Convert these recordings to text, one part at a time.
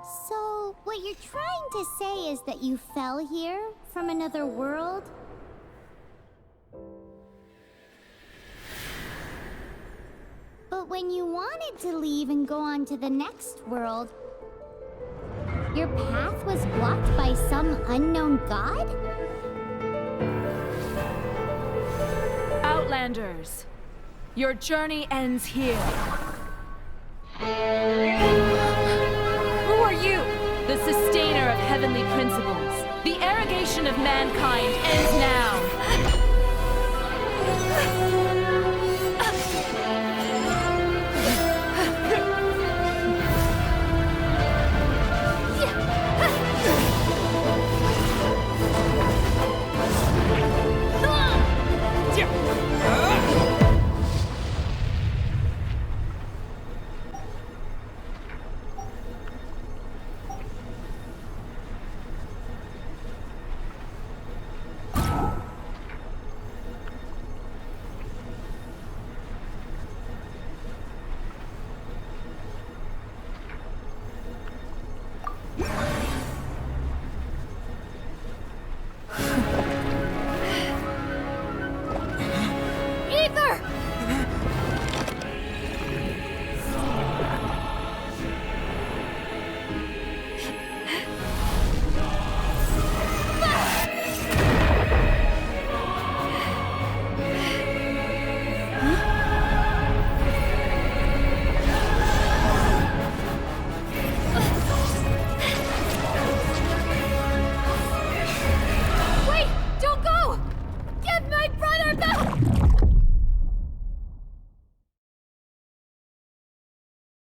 So, what you're trying to say is that you fell here from another world? But when you wanted to leave and go on to the next world, your path was blocked by some unknown god? Outlanders, your journey ends here. Who are you? The sustainer of heavenly principles. The arrogation of mankind ends now.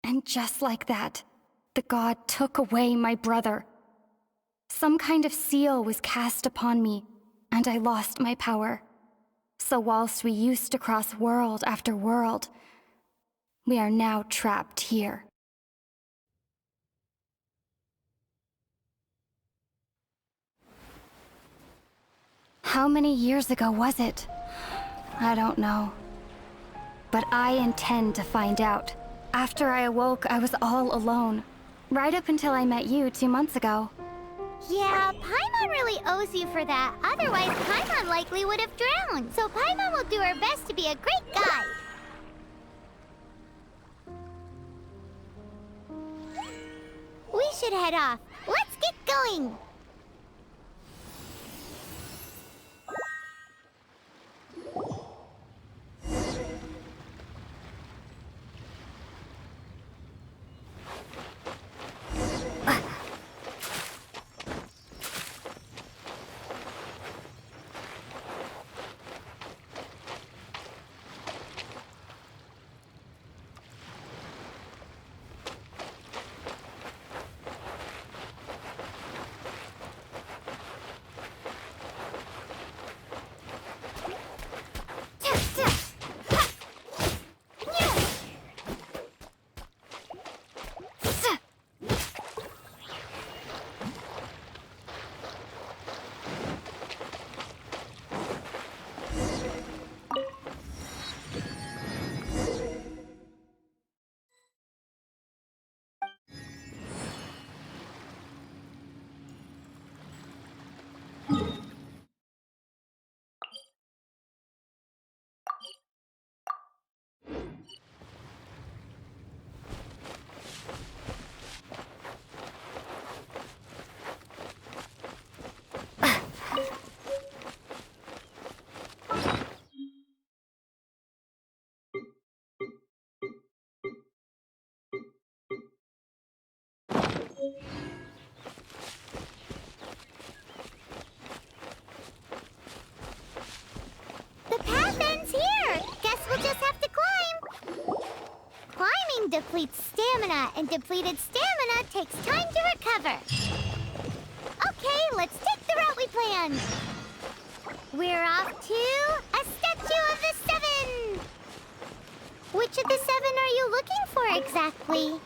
And just like that, the god took away my brother. Some kind of seal was cast upon me, and I lost my power. So whilst we used to cross world after world, we are now trapped here. How many years ago was it? I don't know. But I intend to find out. After I awoke, I was all alone. Right up until I met you 2 months ago. Yeah, Paimon really owes you for that. Otherwise, Paimon likely would have drowned. So Paimon will do her best to be a great guide. We should head off. Let's get going. The path ends here. Guess we'll just have to climb. Climbing depletes stamina, and depleted stamina takes time to recover. Okay, let's take the route we planned. We're off to a statue of the seven. Which of the seven are you looking for exactly?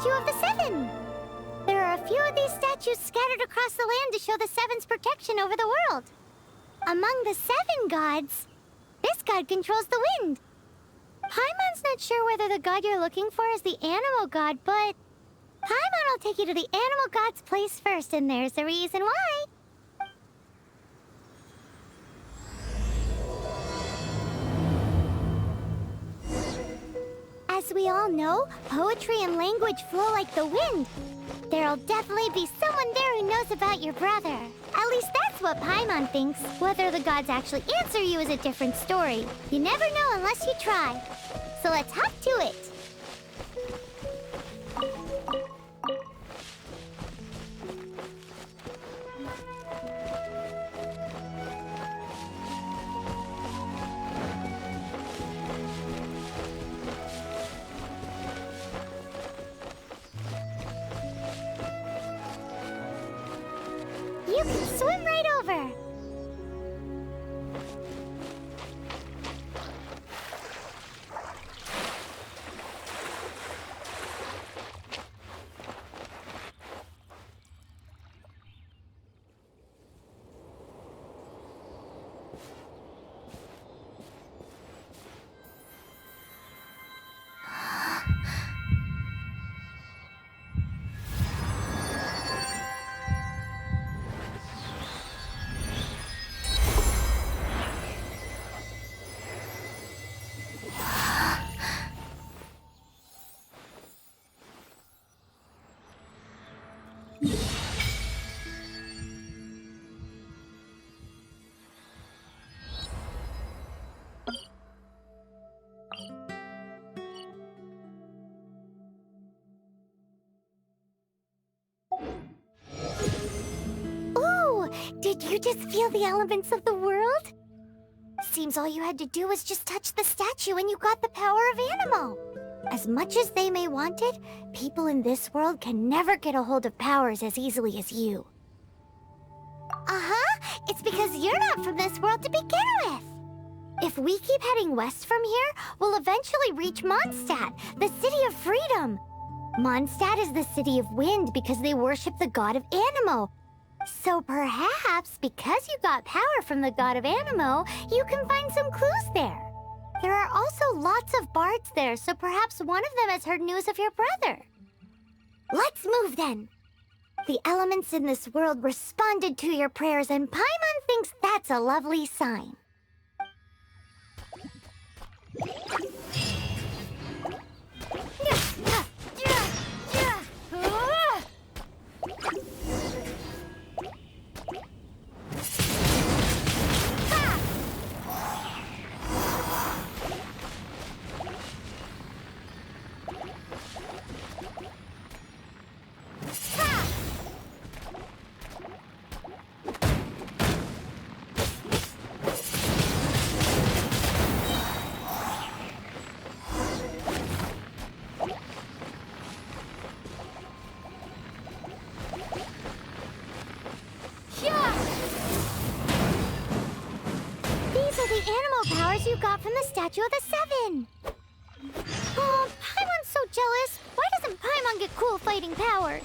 statue of the Seven. There are a few of these statues scattered across the land to show the Seven's protection over the world. Among the 7 gods, this god controls the wind. Paimon's not sure whether the god you're looking for is the animal god, but Paimon will take you to the animal god's place first, and there's the reason why. As we all know, poetry and language flow like the wind. There'll definitely be someone there who knows about your brother. At least that's what Paimon thinks. Whether the gods actually answer you is a different story. You never know unless you try. So let's hop to it. You can swim right over. Ooh, did you just feel the elements of the world? Seems all you had to do was just touch the statue and you got the power of Anemo. As much as they may want it, people in this world can never get a hold of powers as easily as you. Uh-huh, it's because you're not from this world to begin with. If we keep heading west from here, we'll eventually reach Mondstadt, the city of freedom. Mondstadt is the city of wind because they worship the god of Anemo. So perhaps, because you got power from the god of Anemo, you can find some clues there. There are also lots of bards there, so perhaps one of them has heard news of your brother. Let's move then. The elements in this world responded to your prayers, and Paimon thinks that's a lovely sign. You got from the statue of the Seven. Oh, Paimon's so jealous. Why doesn't Paimon get cool fighting powers?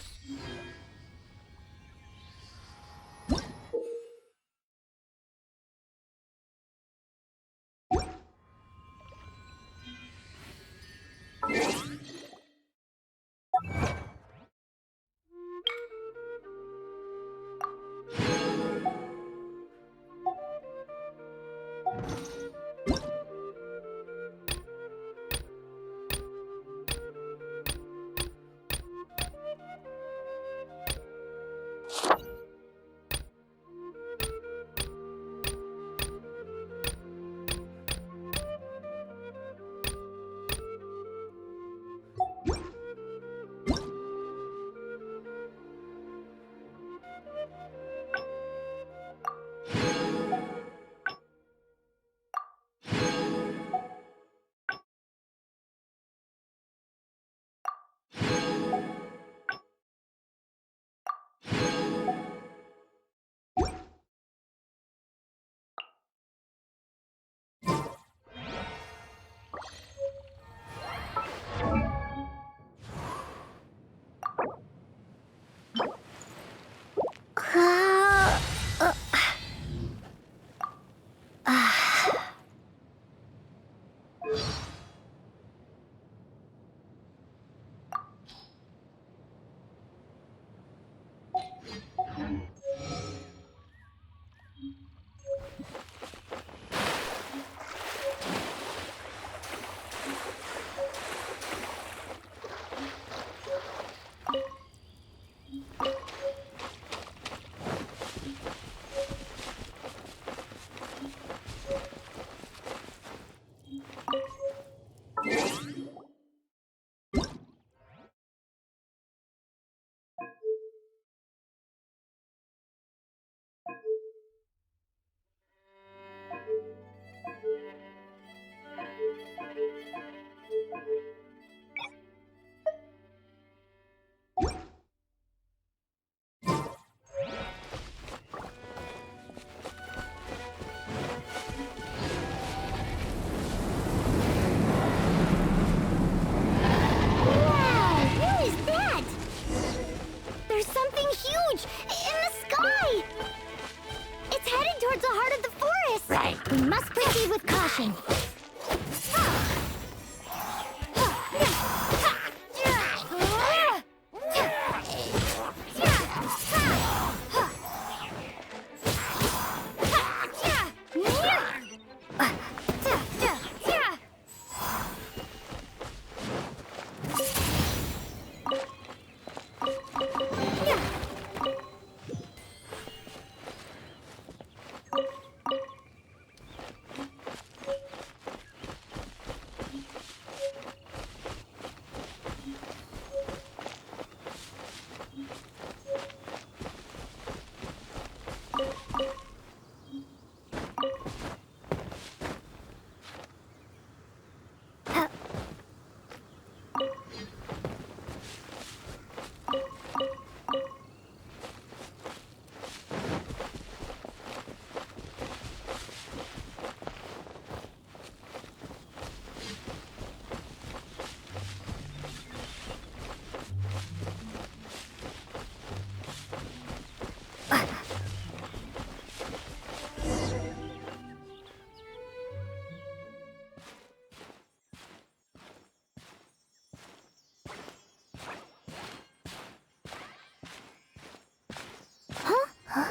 towards the heart of the forest. Right. We must proceed with caution.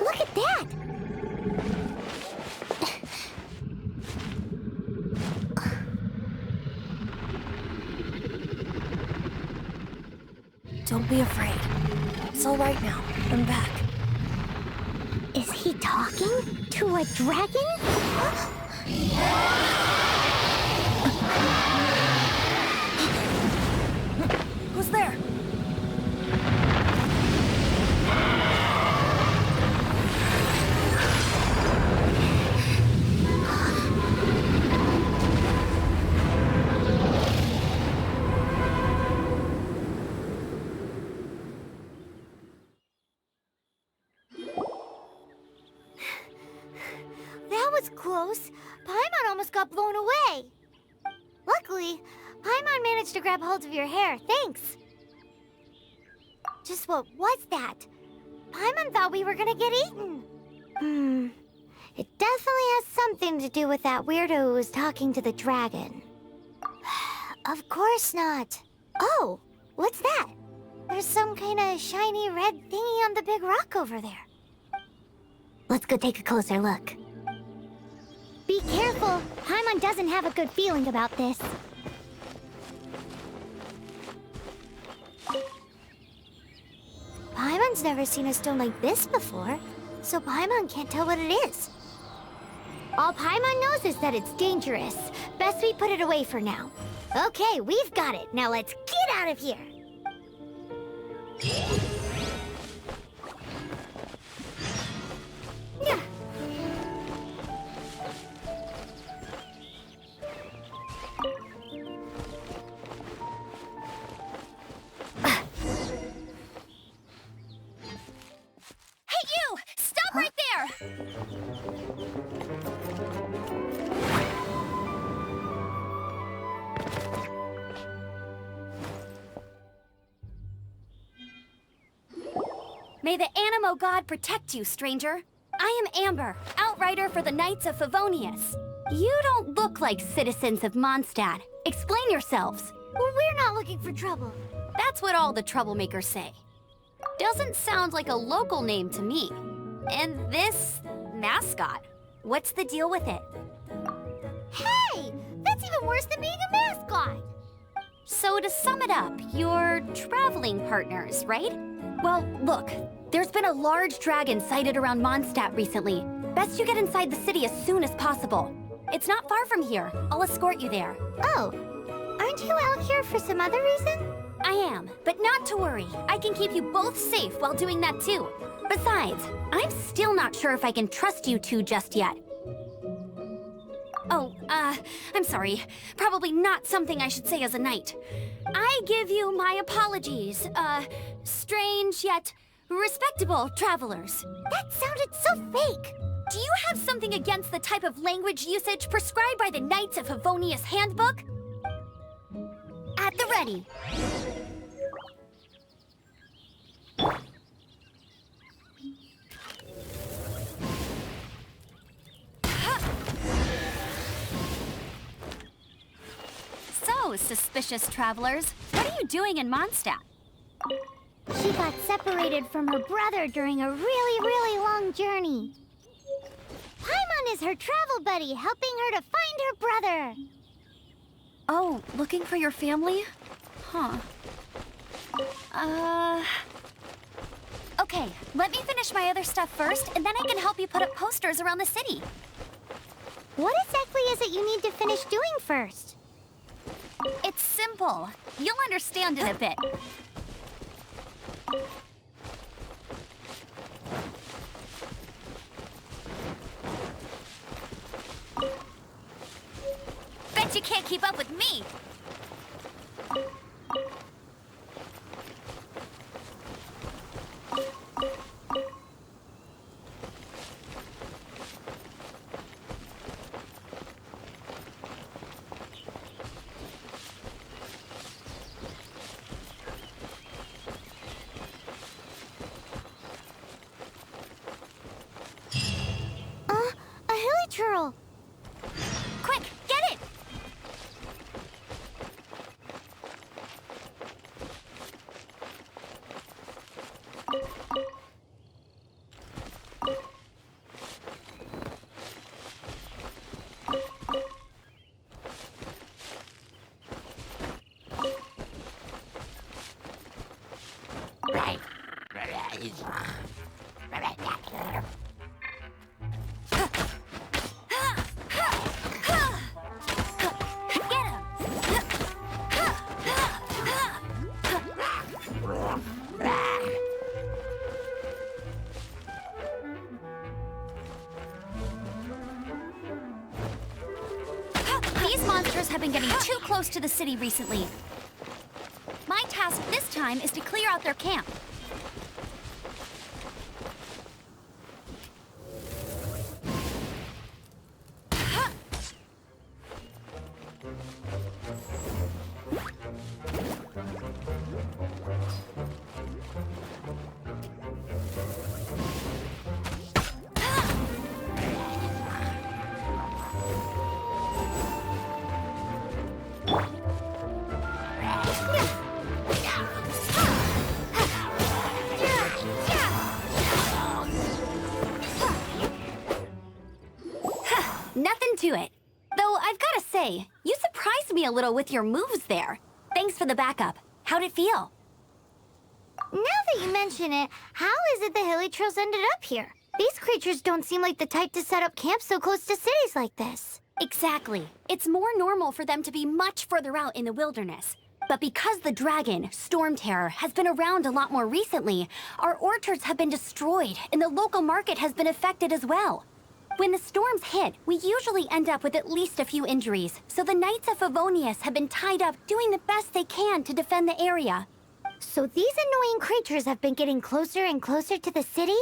Look at that! Don't be afraid. It's all right now. I'm back. Is he talking to a dragon? Who's there? That was close. Paimon almost got blown away. Luckily, Paimon managed to grab hold of your hair. Thanks. Just what was that? Paimon thought we were gonna get eaten. It definitely has something to do with that weirdo who was talking to the dragon. Of course not. Oh, what's that? There's some kind of shiny red thingy on the big rock over there. Let's go take a closer look. Be careful. Paimon doesn't have a good feeling about this. Paimon's never seen a stone like this before, so Paimon can't tell what it is. All Paimon knows is that it's dangerous. Best we put it away for now. Okay, we've got it. Now let's get out of here. Yeah. Hey, you! Stop right there! May the Animo God protect you, stranger. I am Amber, outrider for the Knights of Favonius. You don't look like citizens of Mondstadt. Explain yourselves. Well, we're not looking for trouble. That's what all the troublemakers say. Doesn't sound like a local name to me. And this mascot, what's the deal with it? Hey! That's even worse than being a mascot! So to sum it up, you're traveling partners, right? Well, look, there's been a large dragon sighted around Mondstadt recently. Best you get inside the city as soon as possible. It's not far from here. I'll escort you there. Oh, aren't you out here for some other reason? I am, but not to worry. I can keep you both safe while doing that too. Besides, I'm still not sure if I can trust you two just yet. Oh, I'm sorry. Probably not something I should say as a knight. I give you my apologies, strange yet respectable travelers. That sounded so fake. Do you have something against the type of language usage prescribed by the Knights of Favonius Handbook? At the ready. Hello, suspicious travelers. What are you doing in Mondstadt? She got separated from her brother during a really long journey. Paimon is her travel buddy, helping her to find her brother. Oh, looking for your family? Huh. Okay, let me finish my other stuff first, and then I can help you put up posters around the city. What exactly is it you need to finish doing first? It's simple. You'll understand in a bit. Bet you can't keep up with me! A hilichurl. Quick, get it! These monsters have been getting too close to the city recently. My task this time is to clear out their camp. Nothing to it. Though I've gotta say, you surprised me a little with your moves there. Thanks for the backup. How'd it feel? Now that you mention it, how is it the hilichurls ended up here? These creatures don't seem like the type to set up camp so close to cities like this. Exactly. It's more normal for them to be much further out in the wilderness. But because the dragon, Storm Terror, has been around a lot more recently, our orchards have been destroyed and the local market has been affected as well. When the storms hit, we usually end up with at least a few injuries, so the Knights of Favonius have been tied up doing the best they can to defend the area. So these annoying creatures have been getting closer and closer to the city?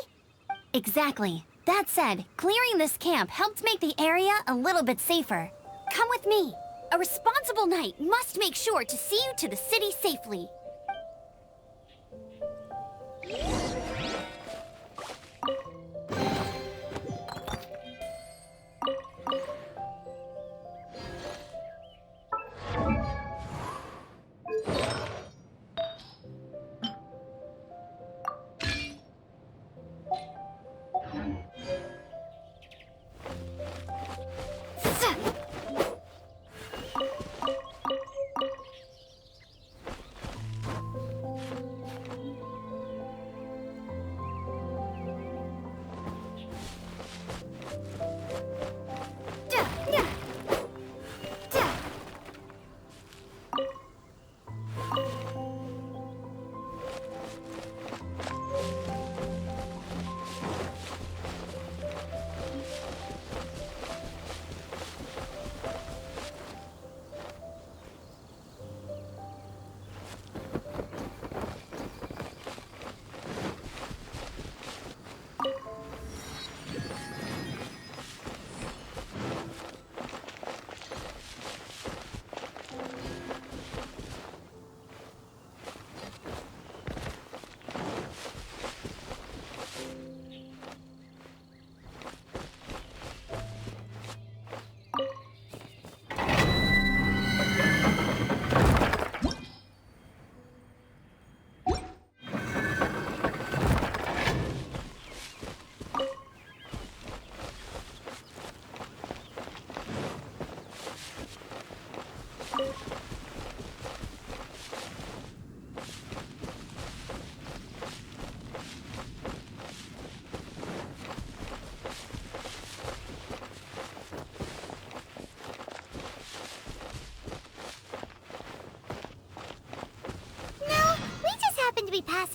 Exactly. That said, clearing this camp helped make the area a little bit safer. Come with me. A responsible knight must make sure to see you to the city safely.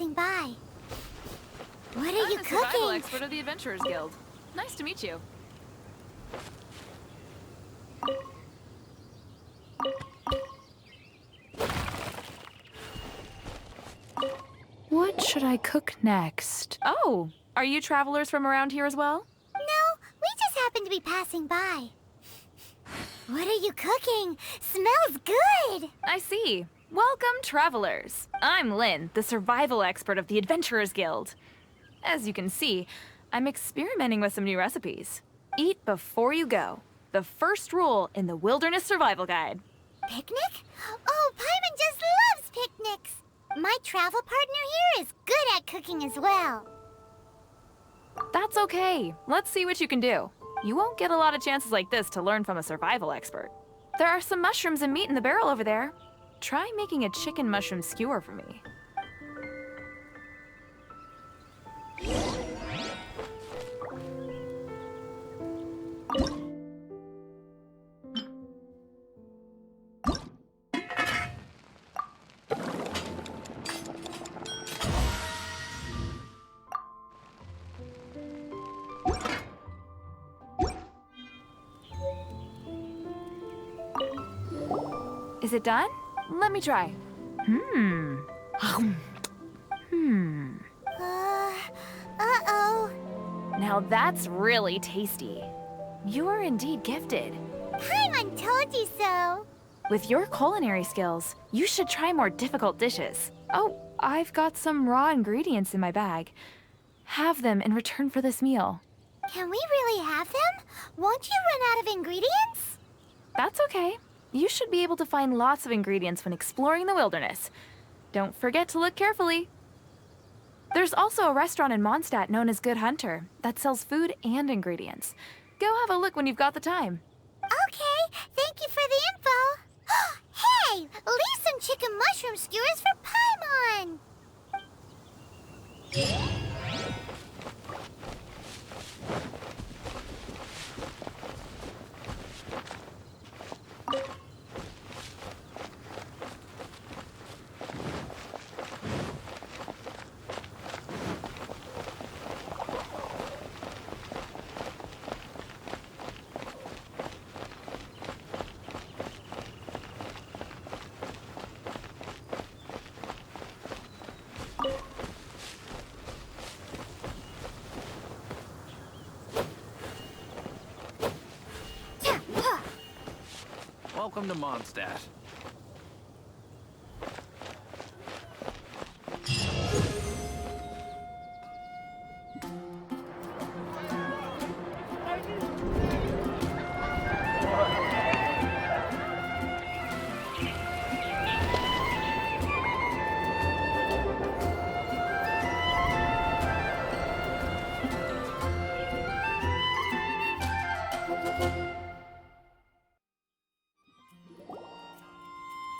passing by. What are you I'm the survival cooking? expert of the Adventurers Guild. Nice to meet you. What should I cook next? Oh, are you travelers from around here as well? No, we just happen to be passing by. What are you cooking? Smells good! I see. Welcome, travelers. I'm Lynn, the survival expert of the Adventurers Guild. As you can see, I'm experimenting with some new recipes. Eat before you go. The first rule in the Wilderness Survival Guide. Picnic? Oh, Paimon just loves picnics! My travel partner here is good at cooking as well. That's okay. Let's see what you can do. You won't get a lot of chances like this to learn from a survival expert. There are some mushrooms and meat in the barrel over there. Try making a chicken mushroom skewer for me. Is it done? Let me try. Uh-oh. Now that's really tasty. You are indeed gifted. Paimon told you so. With your culinary skills, you should try more difficult dishes. Oh, I've got some raw ingredients in my bag. Have them in return for this meal. Can we really have them? Won't you run out of ingredients? That's okay. You should be able to find lots of ingredients when exploring the wilderness. Don't forget to look carefully. There's also a restaurant in Mondstadt known as Good Hunter that sells food and ingredients. Go have a look when you've got the time. Okay, thank you for the info. Hey, leave some chicken mushroom skewers for Paimon. Welcome to Mondstadt.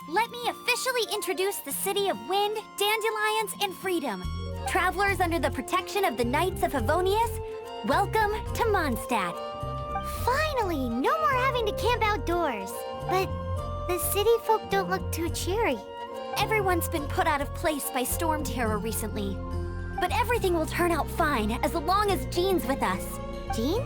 Let me officially introduce the city of wind, dandelions, and freedom. Travelers under the protection of the Knights of Favonius, welcome to Mondstadt. Finally, no more having to camp outdoors. But the city folk don't look too cheery. Everyone's been put out of place by storm terror recently. But everything will turn out fine as long as Jean's with us. Jean?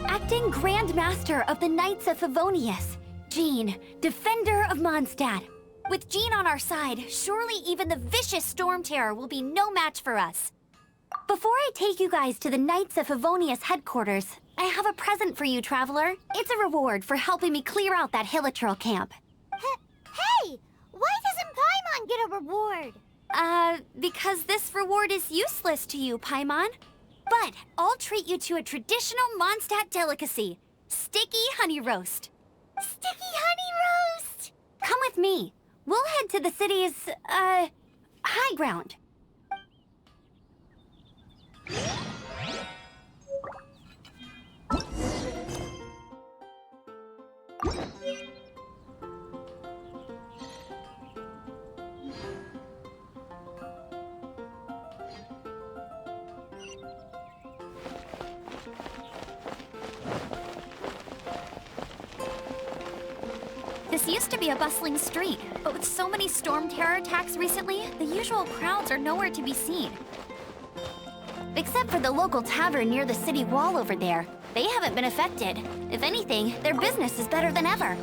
Acting Grand Master of the Knights of Favonius, Jean, Defender of Mondstadt. With Jean on our side, surely even the vicious storm terror will be no match for us. Before I take you guys to the Knights of Favonius headquarters, I have a present for you, traveler. It's a reward for helping me clear out that Hilichurl camp. Hey! Why doesn't Paimon get a reward? Because this reward is useless to you, Paimon. But I'll treat you to a traditional Mondstadt delicacy, sticky honey roast. Sticky honey roast! Come with me. We'll head to the city's, high ground. This used to be a bustling street, but with so many storm terror attacks recently, the usual crowds are nowhere to be seen. Except for the local tavern near the city wall over there. They haven't been affected. If anything, their business is better than ever.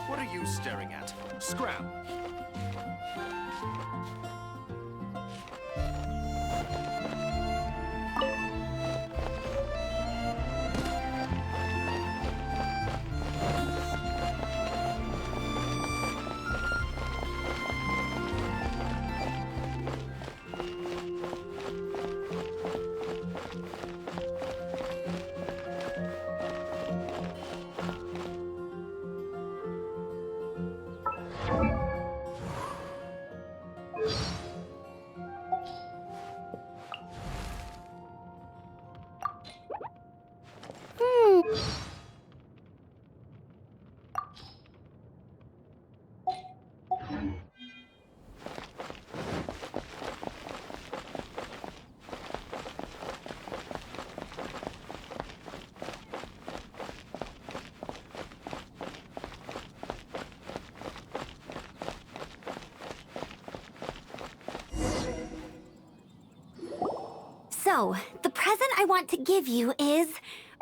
What are you staring at? Scram! So, the present I want to give you is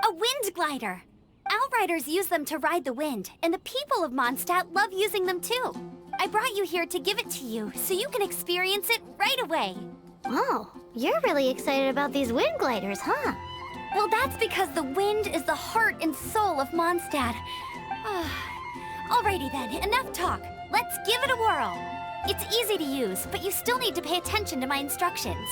a wind glider. Outriders use them to ride the wind, and the people of Mondstadt love using them too. I brought you here to give it to you, so you can experience it right away. Oh, you're really excited about these wind gliders, huh? Well, that's because the wind is the heart and soul of Mondstadt. Alrighty then, enough talk. Let's give it a whirl. It's easy to use, but you still need to pay attention to my instructions.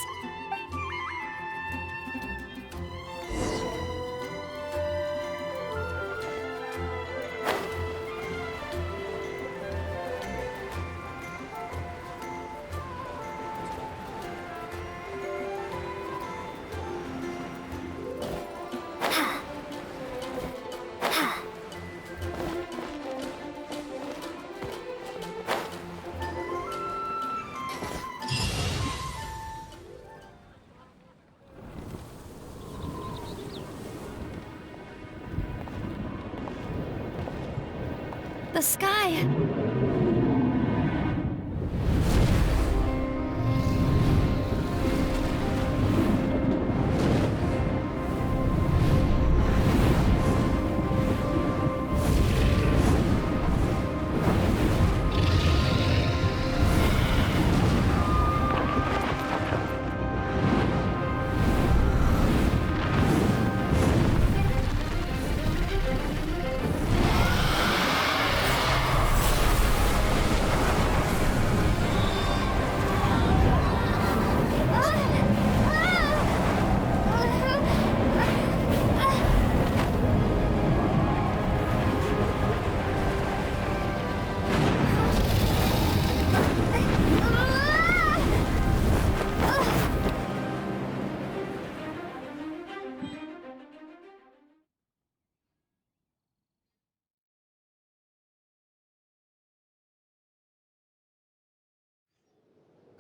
The sky.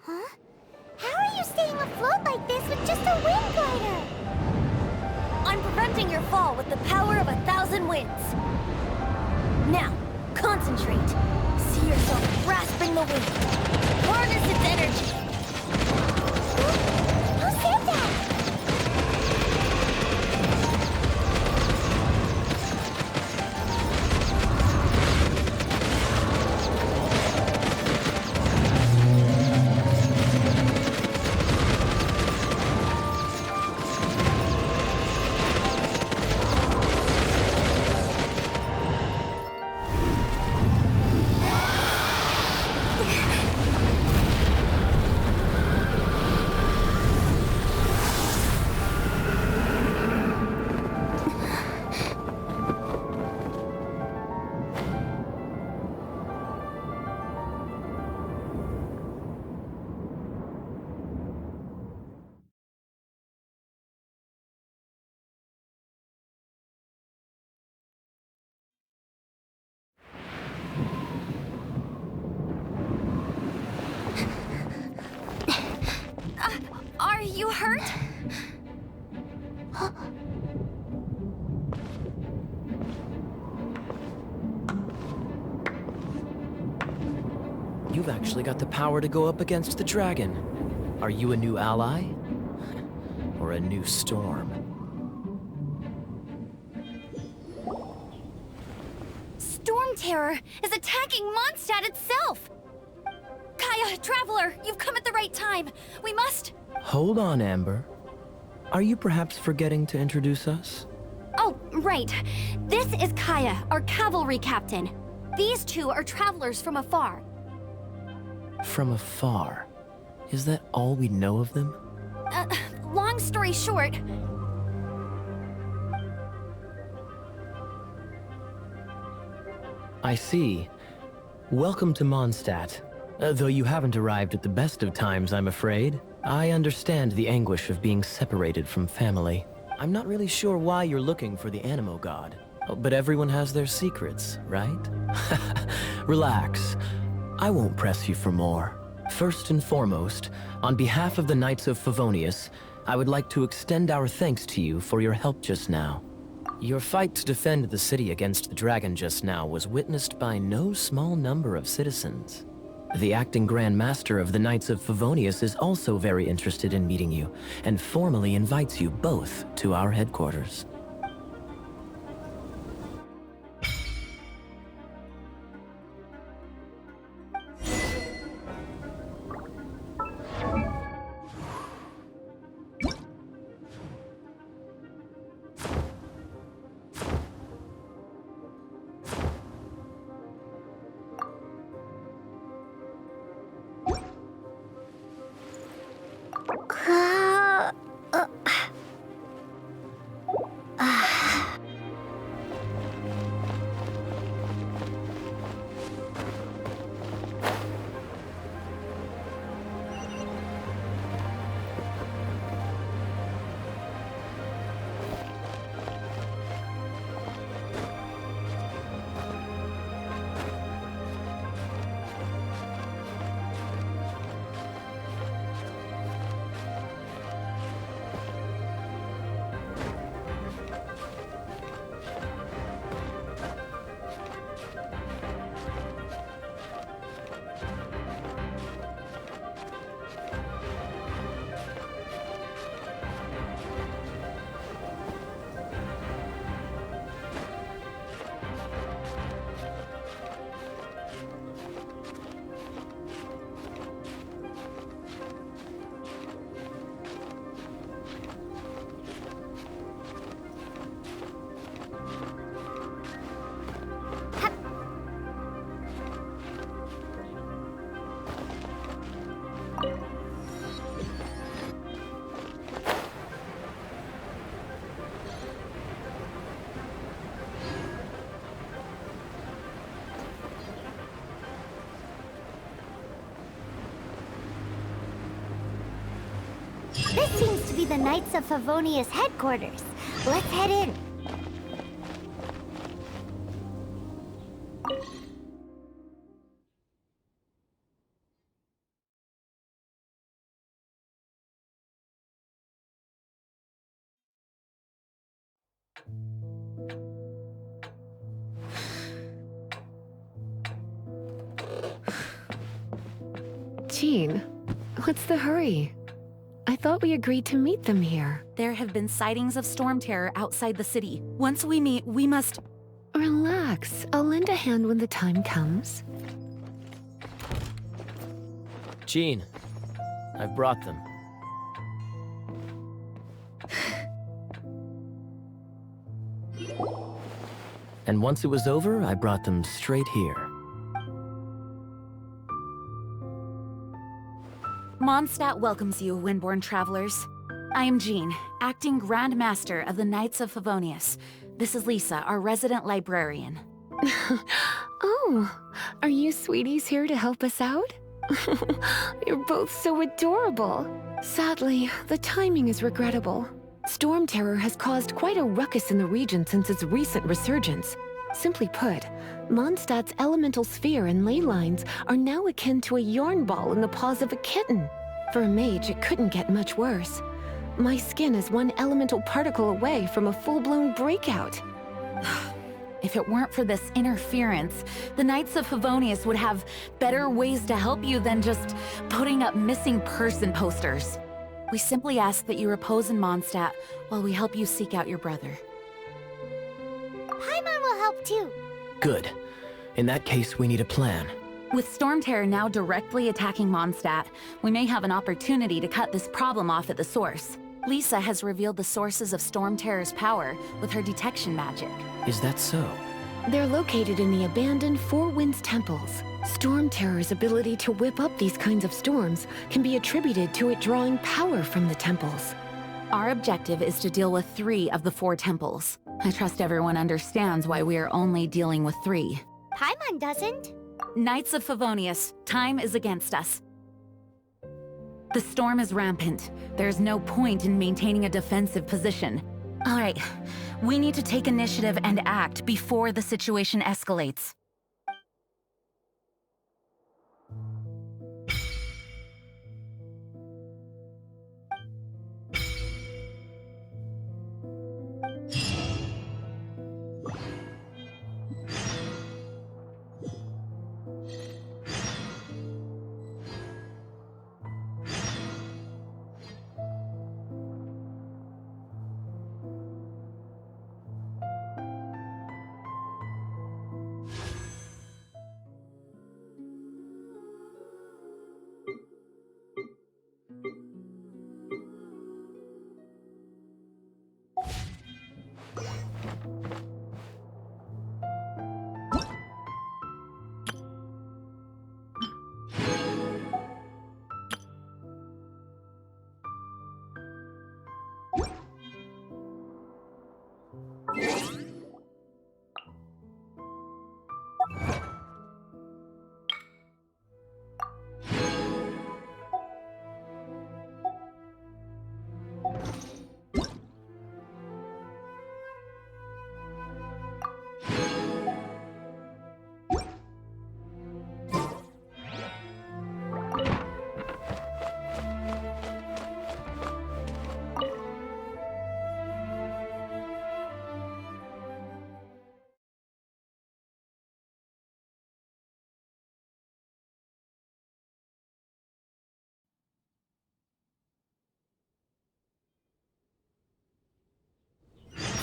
Huh? How are you staying afloat like this with just a wind glider? I'm preventing your fall with the power of 1,000 winds. Now, concentrate. See yourself grasping the wind. Harness its energy. Who said that? You hurt? You've actually got the power to go up against the dragon. Are you a new ally? Or a new storm? Storm Terror is attacking Mondstadt itself! Kaya, Traveler, you've come at the right time. We must... Hold on, Amber. Are you perhaps forgetting to introduce us? Oh, right. This is Kaya, our cavalry captain. These two are travelers from afar. From afar? Is that all we know of them? Long story short... I see. Welcome to Mondstadt. Though you haven't arrived at the best of times, I'm afraid. I understand the anguish of being separated from family. I'm not really sure why you're looking for the Animo God. But everyone has their secrets, right? Relax. I won't press you for more. First and foremost, on behalf of the Knights of Favonius, I would like to extend our thanks to you for your help just now. Your fight to defend the city against the dragon just now was witnessed by no small number of citizens. The acting Grand Master of the Knights of Favonius is also very interested in meeting you, and formally invites you both to our headquarters. This seems to be the Knights of Favonius headquarters. Let's head in. Jean, what's the hurry? I thought we agreed to meet them here. There have been sightings of storm terror outside the city. Once we meet, we must... Relax. I'll lend a hand when the time comes. Jean, I've brought them. And once it was over, I brought them straight here. Mondstadt welcomes you, Windborn travelers. I am Jean, acting Grand Master of the Knights of Favonius. This is Lisa, our resident librarian. Oh, are you sweeties here to help us out? You're both so adorable. Sadly, the timing is regrettable. Storm Terror has caused quite a ruckus in the region since its recent resurgence. Simply put, Mondstadt's elemental sphere and ley lines are now akin to a yarn ball in the paws of a kitten. For a mage, it couldn't get much worse. My skin is one elemental particle away from a full-blown breakout. If it weren't for this interference, the Knights of Favonius would have better ways to help you than just putting up missing person posters. We simply ask that you repose in Mondstadt while we help you seek out your brother. Paimon will help too. Good. In that case, we need a plan. With Storm Terror now directly attacking Mondstadt, we may have an opportunity to cut this problem off at the source. Lisa has revealed the sources of Storm Terror's power with her detection magic. Is that so? They're located in the abandoned Four Winds temples. Storm Terror's ability to whip up these kinds of storms can be attributed to it drawing power from the temples. Our objective is to deal with 3 of the 4 temples. I trust everyone understands why we are only dealing with 3. Paimon doesn't. Knights of Favonius, time is against us. The storm is rampant. There's no point in maintaining a defensive position. All right, we need to take initiative and act before the situation escalates.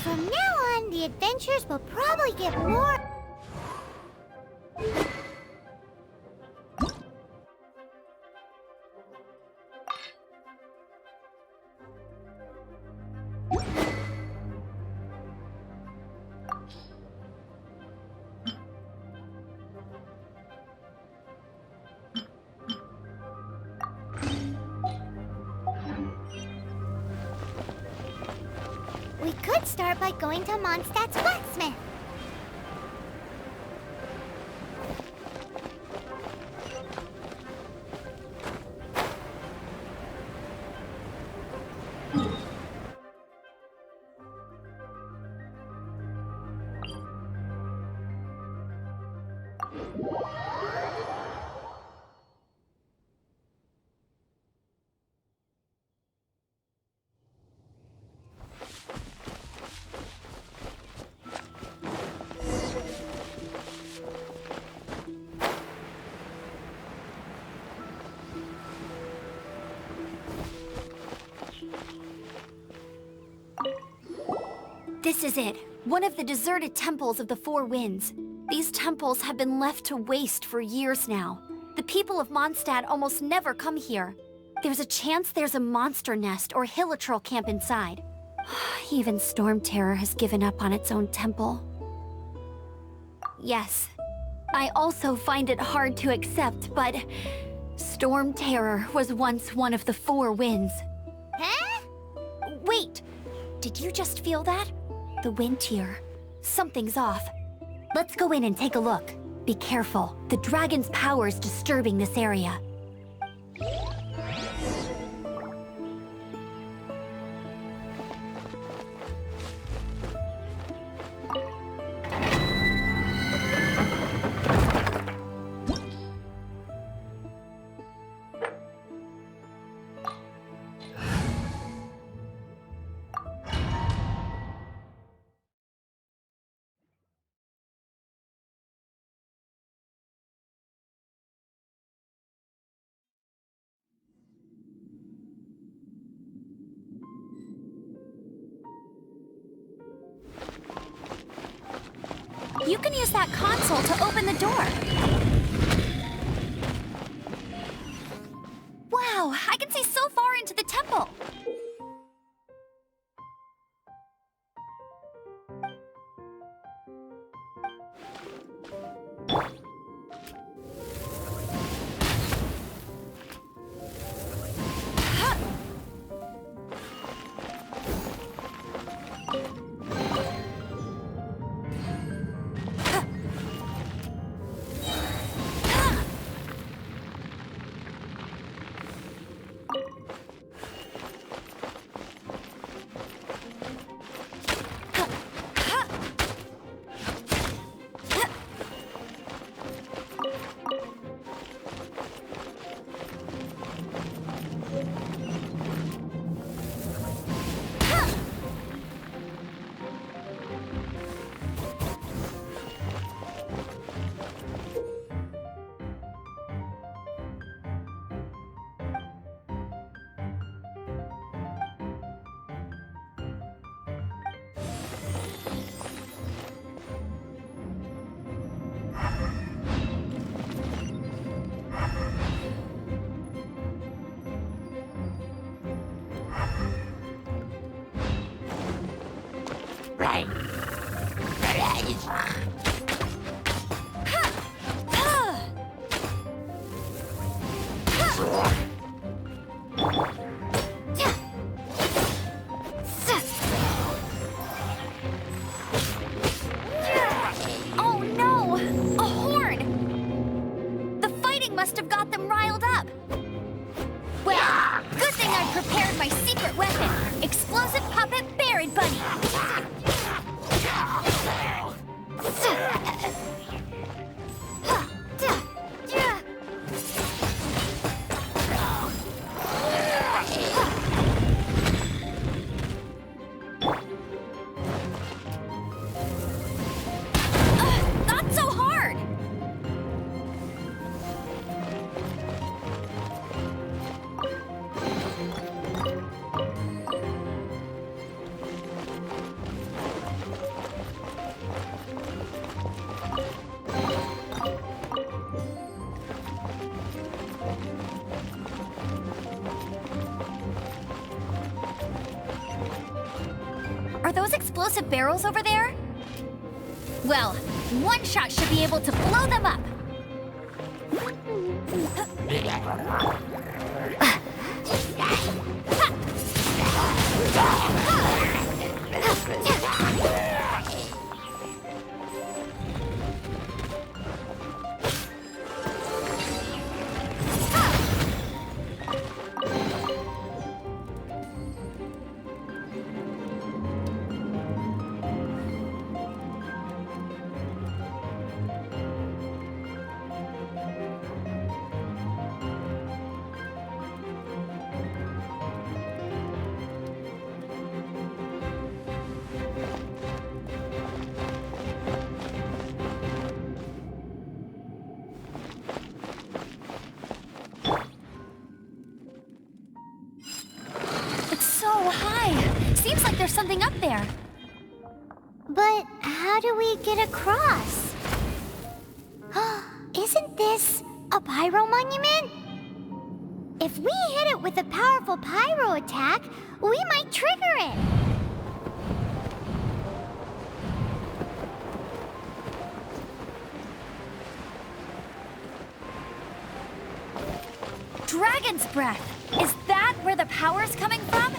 From now on, the adventures will probably get more... We could start by going to Mondstadt's blacksmith. This is it. One of the deserted temples of the Four Winds. These temples have been left to waste for years now. The people of Mondstadt almost never come here. There's a chance there's a monster nest or hilitrol camp inside. Even Storm Terror has given up on its own temple. Yes, I also find it hard to accept, but Storm Terror was once one of the Four Winds. Huh? Wait! Did you just feel that? The wind here. Something's off. Let's go in and take a look. Be careful. The dragon's power is disturbing this area. You can use that console to open the door. Wow, I can see so far into the temple. Oh no! A horn! The fighting must have got them riled up. Well, good thing I prepared my secret weapon, explosive puppet Buried Bunny. Not so hard! Are those explosive barrels over there? Well, one shot should be able to blow them up. It's so high. Seems like there's something up there. But how do we get across? Isn't this a pyro monument? If we hit it with a powerful pyro attack, we might trigger it. Dragon's breath. Is that where the power's coming from?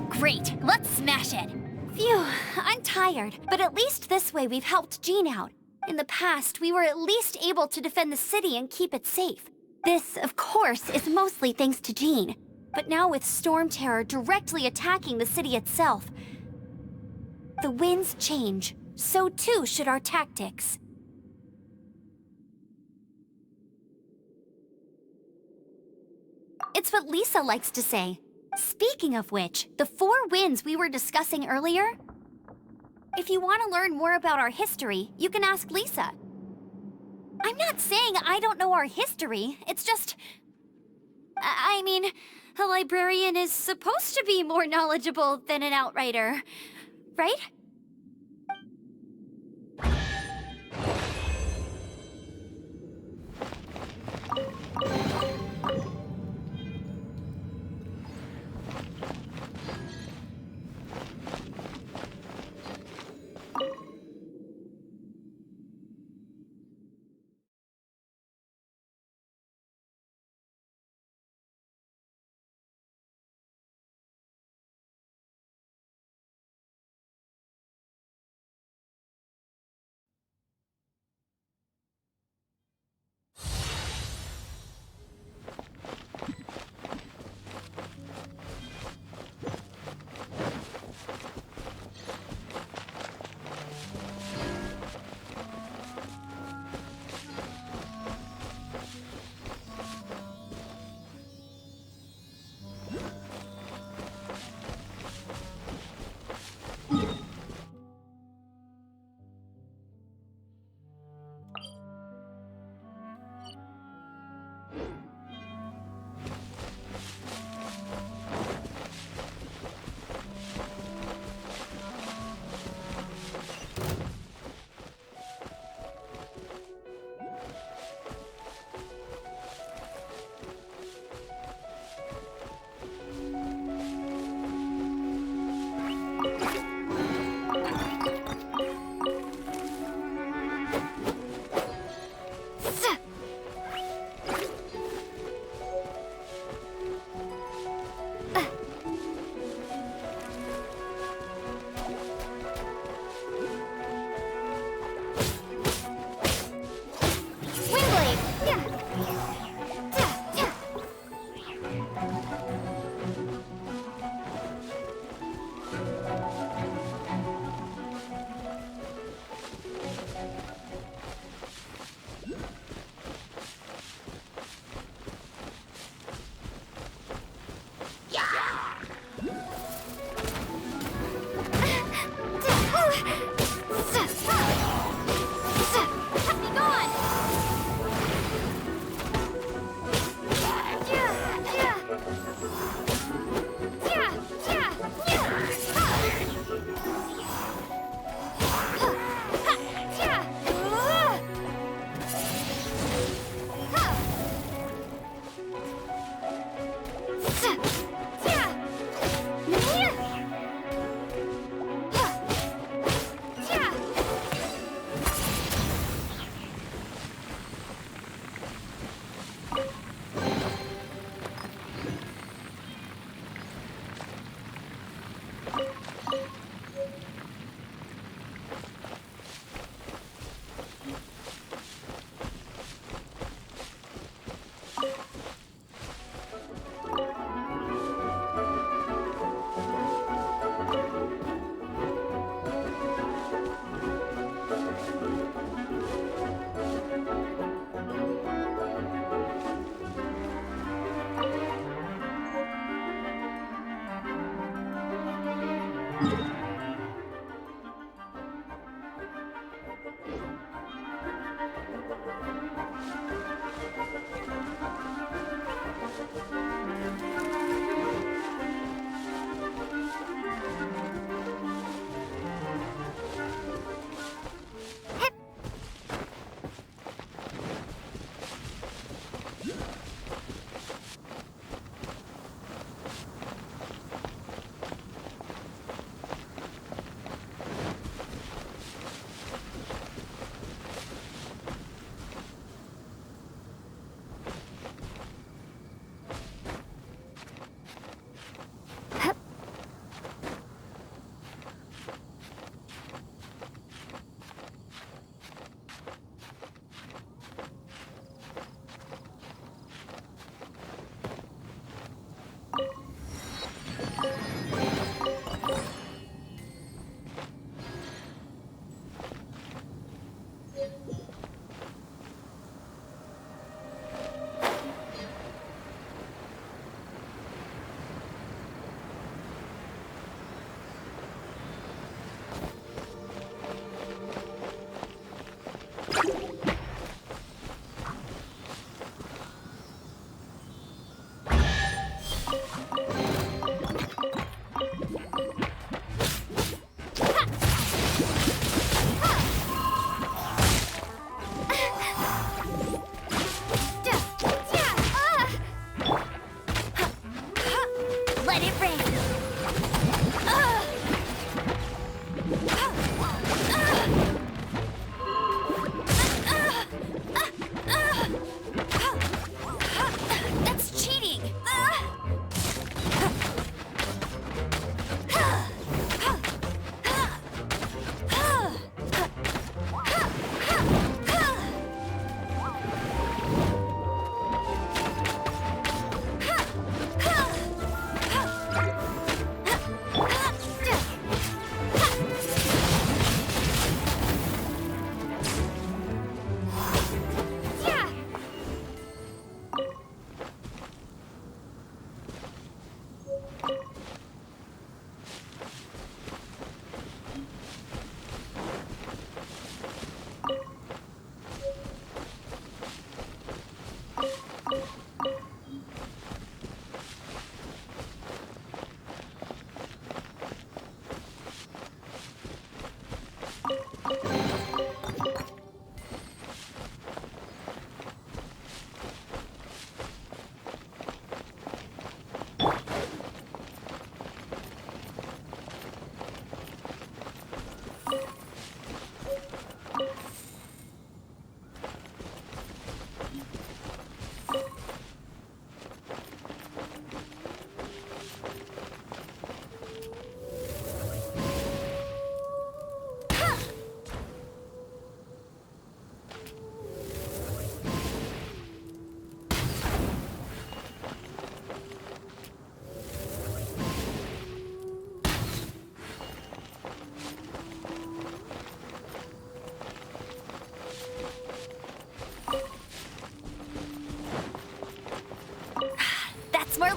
Great, let's smash it. Phew, I'm tired, but at least this way we've helped Jean out. In the past, we were at least able to defend the city and keep it safe. This, of course, is mostly thanks to Jean. But now with Storm Terror directly attacking the city itself, the winds change. So too should our tactics. It's what Lisa likes to say. Speaking of which, the 4 winds we were discussing earlier, if you want to learn more about our history, you can ask Lisa. I'm not saying I don't know our history, it's just... I mean, a librarian is supposed to be more knowledgeable than an outrider, right?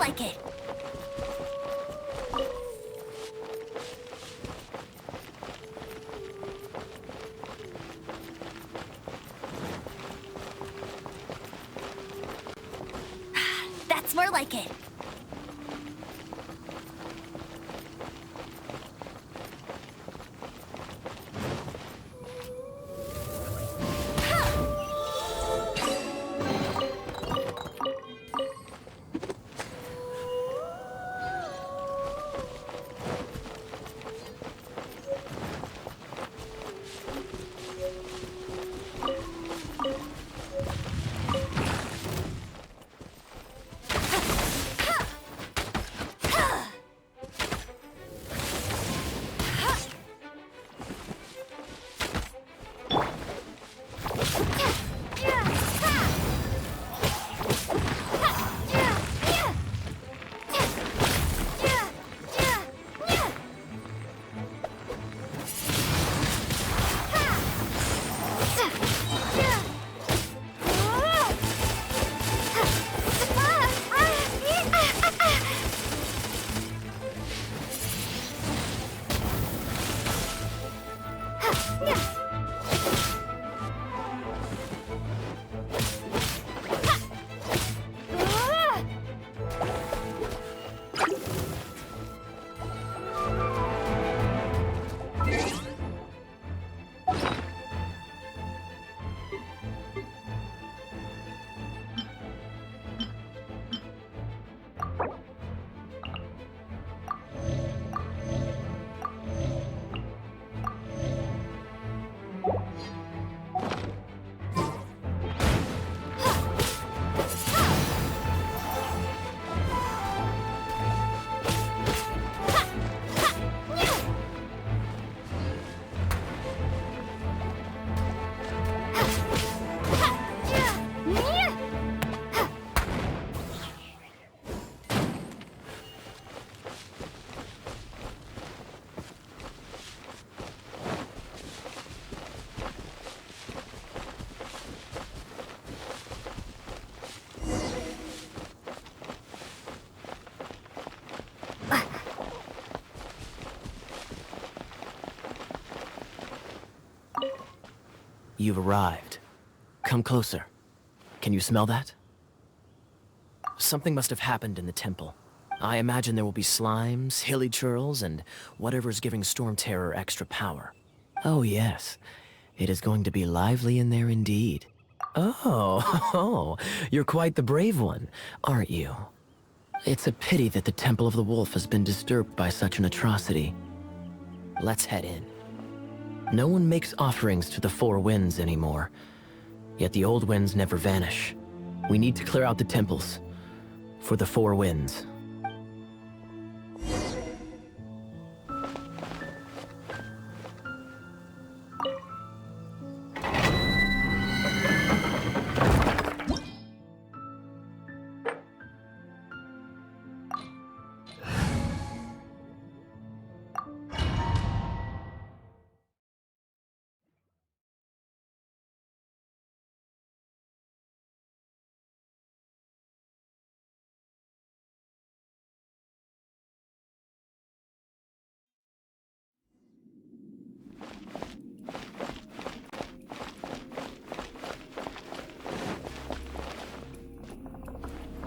like it. That's more like it. You've arrived. Come closer. Can you smell that? Something must have happened in the temple. I imagine there will be slimes, hilly churls, and whatever's giving Storm Terror extra power. Oh yes, it is going to be lively in there indeed. Oh, you're quite the brave one, aren't you? It's a pity that the Temple of the Wolf has been disturbed by such an atrocity. Let's head in. No one makes offerings to the Four Winds anymore, yet the old winds never vanish. We need to clear out the temples for the Four Winds.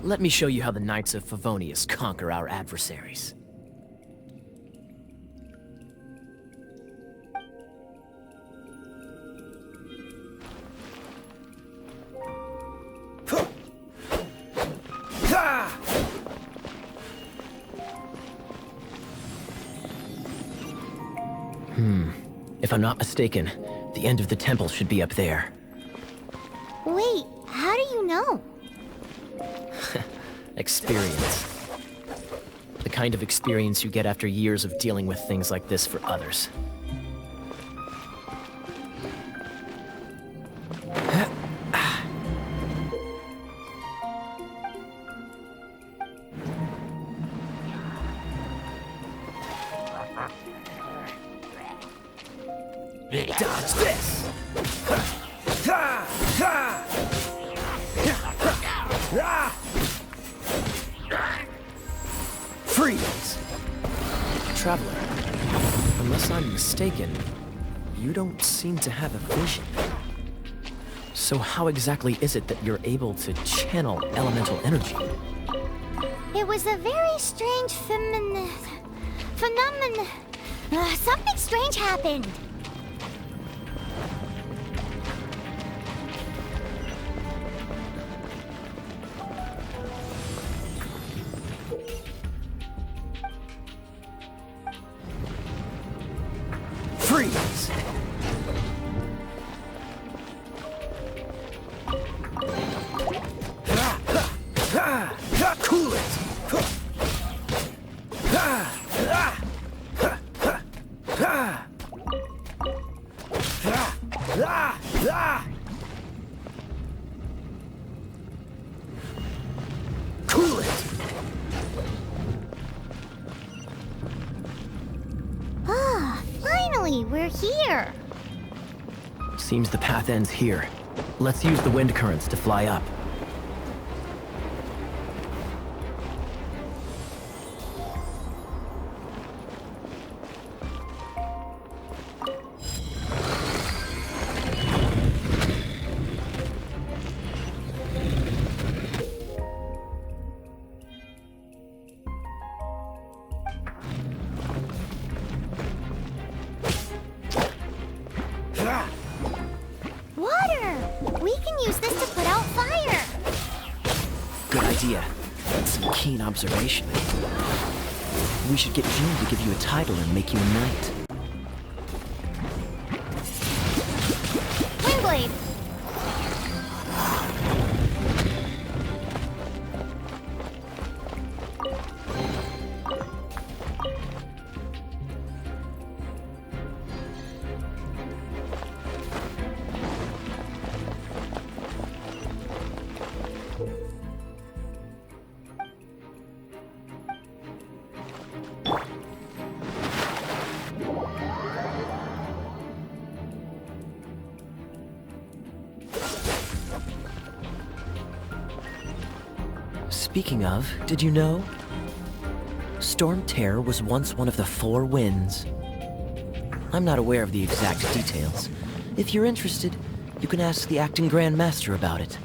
Let me show you how the Knights of Favonius conquer our adversaries. If I'm not mistaken, the end of the temple should be up there. Wait, how do you know? Experience. The kind of experience you get after years of dealing with things like this for others. Dodge this! mistaken, you don't seem to have a vision. So how exactly is it that you're able to channel elemental energy? It was a very strange phenomenon. Something strange happened. Freeze! Cool it! Cool it! Ah, finally, we're here. Seems the path ends here. Let's use the wind currents to fly up. Water! We can use this to put out fire. Good idea. That's some keen observation. We should get June to give you a title and make you a knight. Windblade! Speaking of, did you know? Storm Terror was once one of the 4 winds. I'm not aware of the exact details. If you're interested, you can ask the acting Grand Master about it.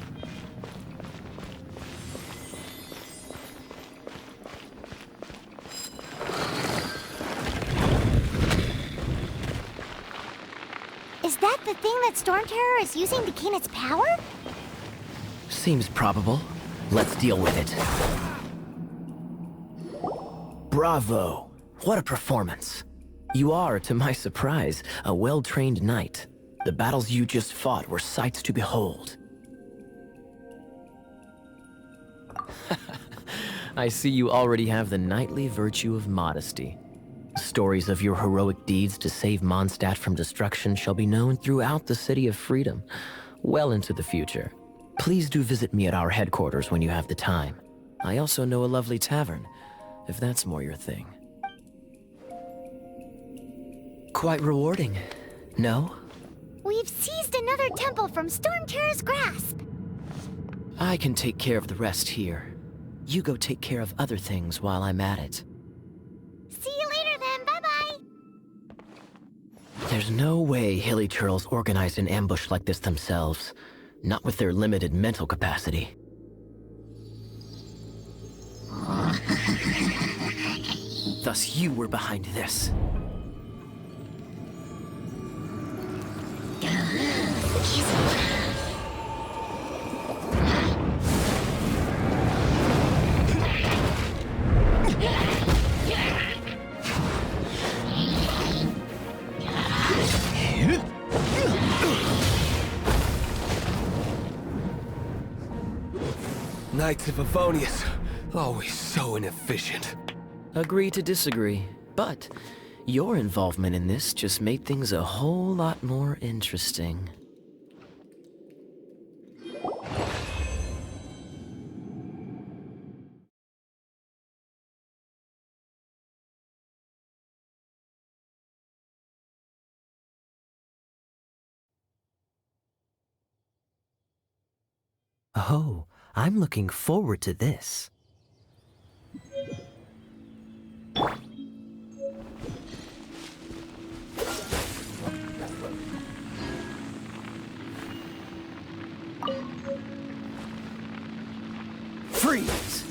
Is that the thing that Storm Terror is using to gain its power? Seems probable. Let's deal with it. Bravo! What a performance. You are, to my surprise, a well-trained knight. The battles you just fought were sights to behold. I see you already have the knightly virtue of modesty. Stories of your heroic deeds to save Mondstadt from destruction shall be known throughout the City of Freedom, well into the future. Please do visit me at our headquarters when you have the time. I also know a lovely tavern, if that's more your thing. Quite rewarding, no? We've seized another temple from Storm Terror's grasp. I can take care of the rest here. You go take care of other things while I'm at it. See you later then, bye-bye. There's no way Hilly Turtles organized an ambush like this themselves. Not with their limited mental capacity. Thus you were behind this. Knights of Favonius, always so inefficient. Agree to disagree, but your involvement in this just made things a whole lot more interesting. Oh, I'm looking forward to this. Freeze!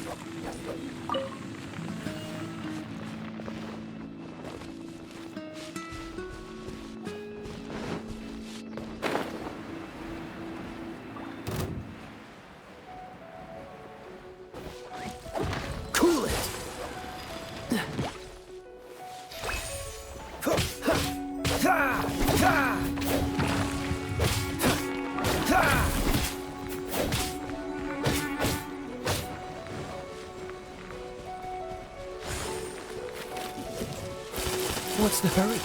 Cool it! What's the hurry?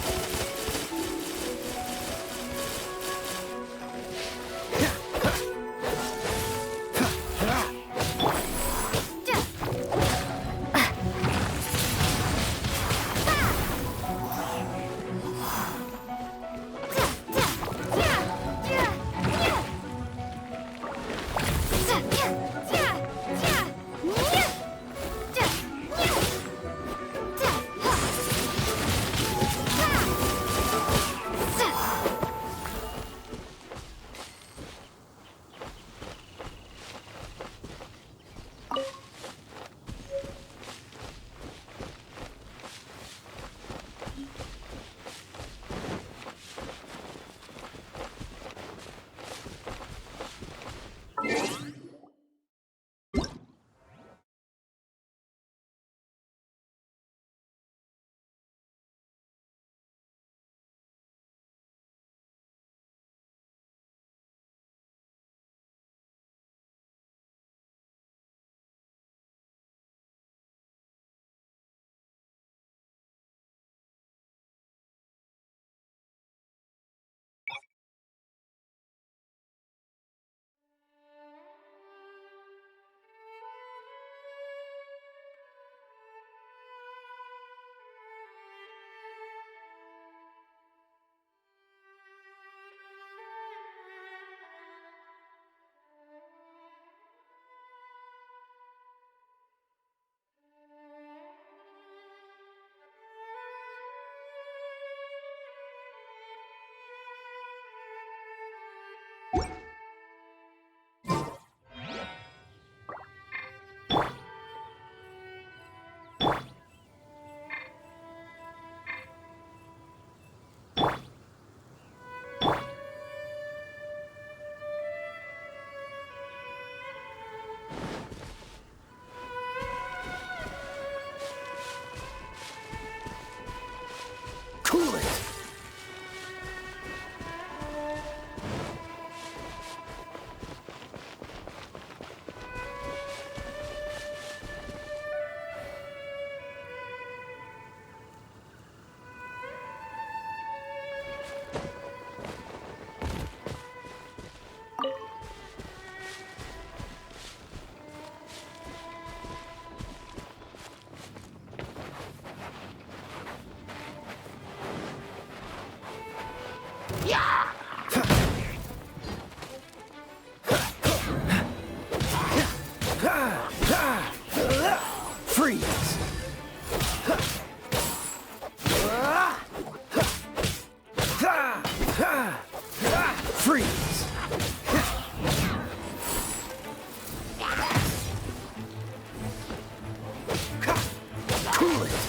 Cool it! Freeze! Freeze! Cool it!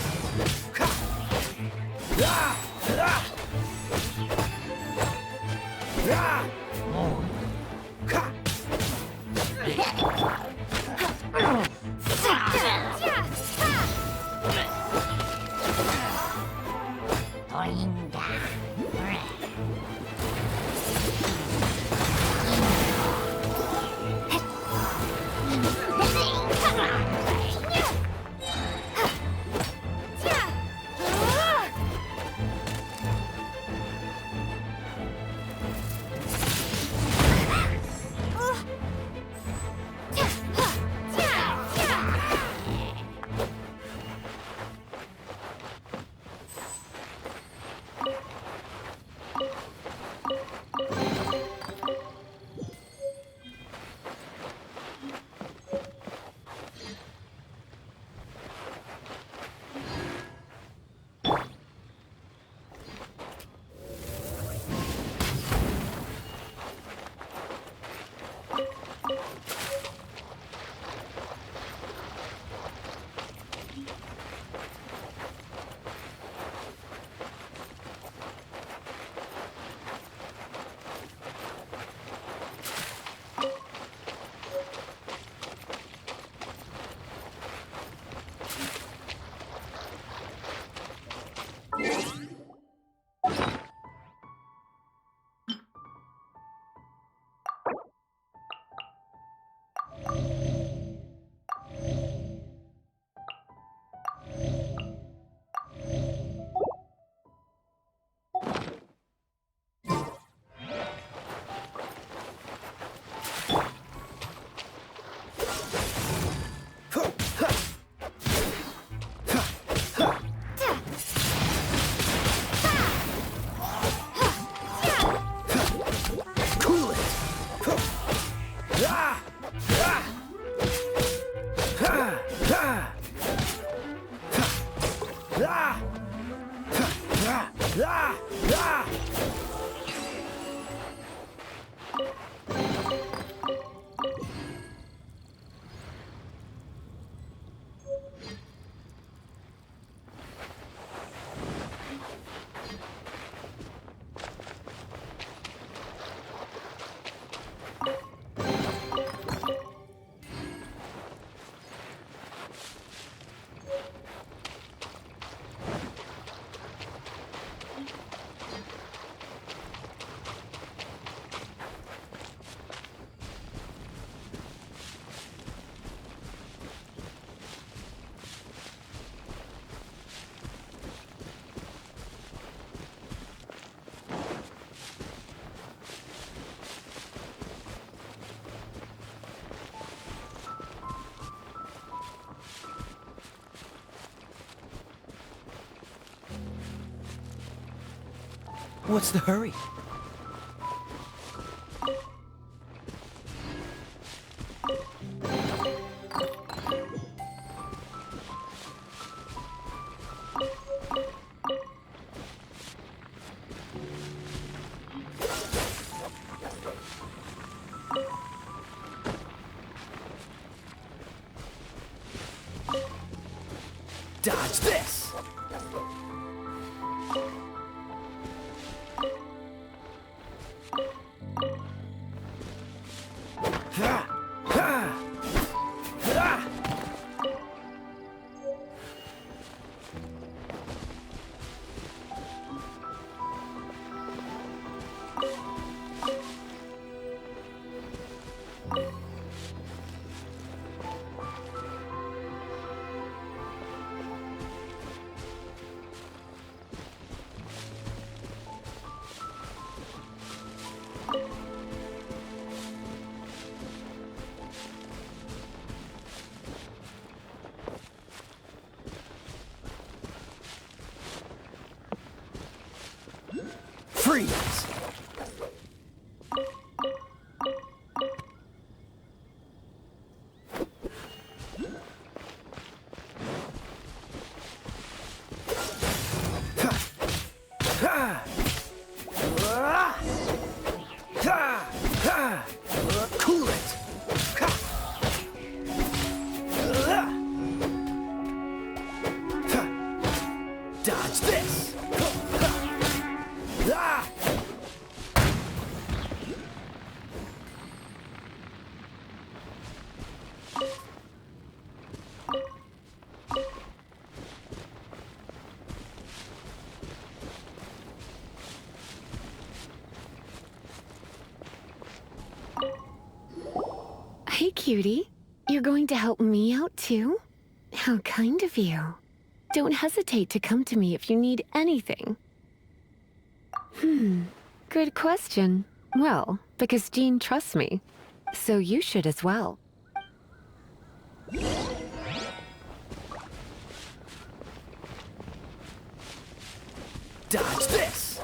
What's the hurry? Dodge this! Freeze! Cool it! Dodge this! Hey, cutie. You're going to help me out, too? How kind of you. Don't hesitate to come to me if you need anything. Good question. Well, because Jean trusts me. So you should as well. Dodge this!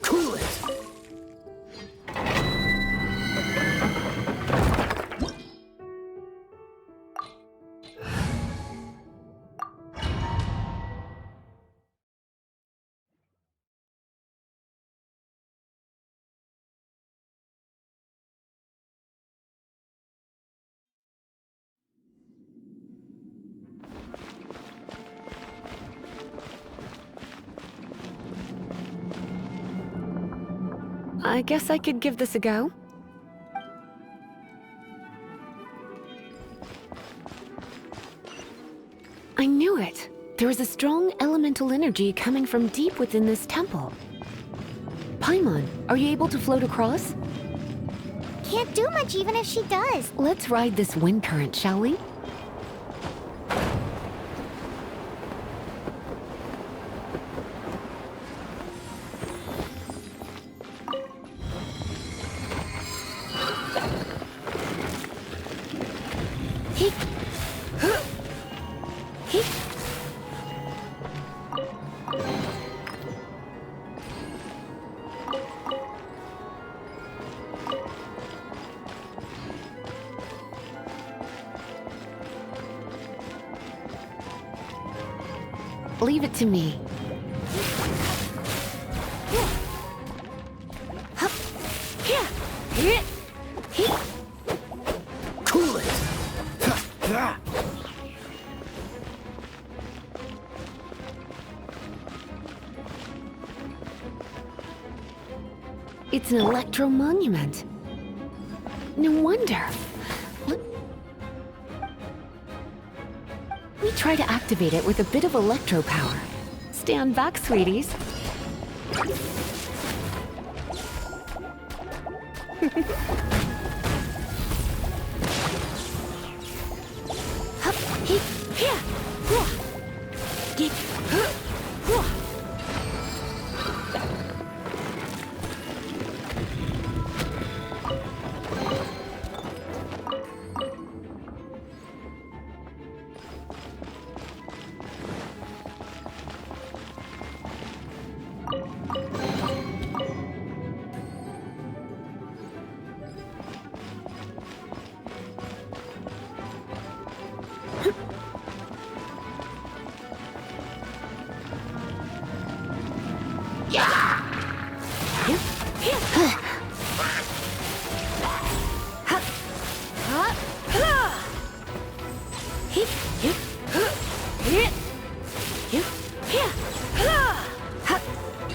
Cool it! I guess I could give this a go. I knew it. There is a strong elemental energy coming from deep within this temple. Paimon, are you able to float across? Can't do much even if she does. Let's ride this wind current, shall we? Leave it to me. Cool it! It's an electro monument. No wonder. We try to activate it with a bit of electro power. Stand back, sweeties.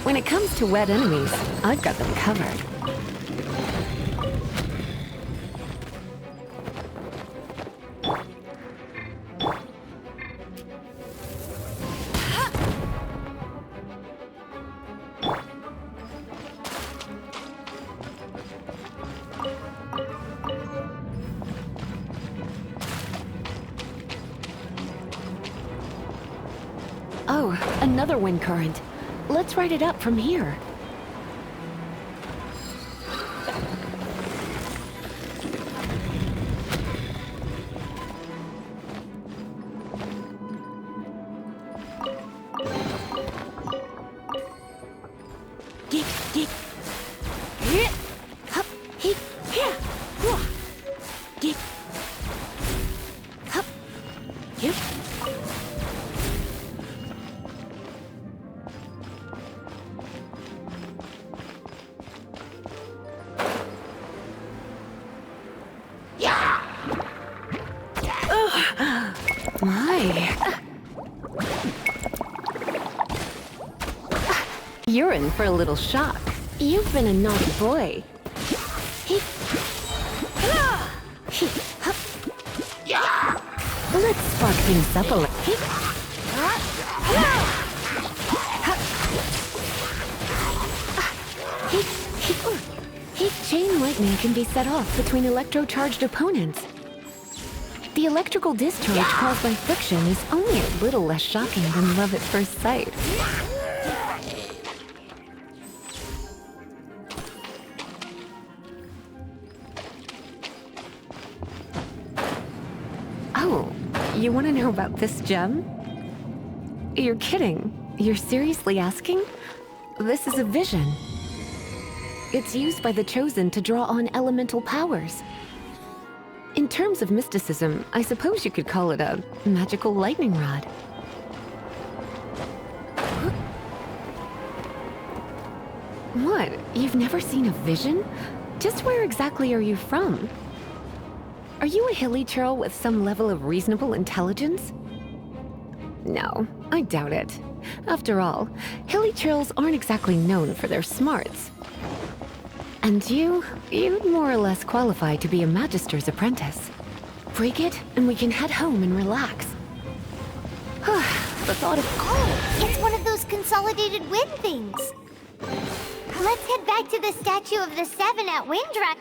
When it comes to wet enemies, I've got them covered. Oh, another wind current. Let's ride it up from here. You're in for a little shock. You've been a naughty boy. Let's spark things up a little. Chain lightning can be set off between electro-charged opponents. The electrical discharge caused by friction is only a little less shocking than love at first sight. Oh, you want to know about this gem? You're kidding. You're seriously asking? This is a vision. It's used by the Chosen to draw on elemental powers. In terms of mysticism, I suppose you could call it a magical lightning rod. What? You've never seen a vision? Just where exactly are you from? Are you a hilly churl with some level of reasonable intelligence? No, I doubt it. After all, hilly churls aren't exactly known for their smarts. And you'd more or less qualify to be a Magister's apprentice. Break it, and we can head home and relax. The thought of... Oh, it's one of those consolidated wind things. Let's head back to the statue of the Seven at Windra.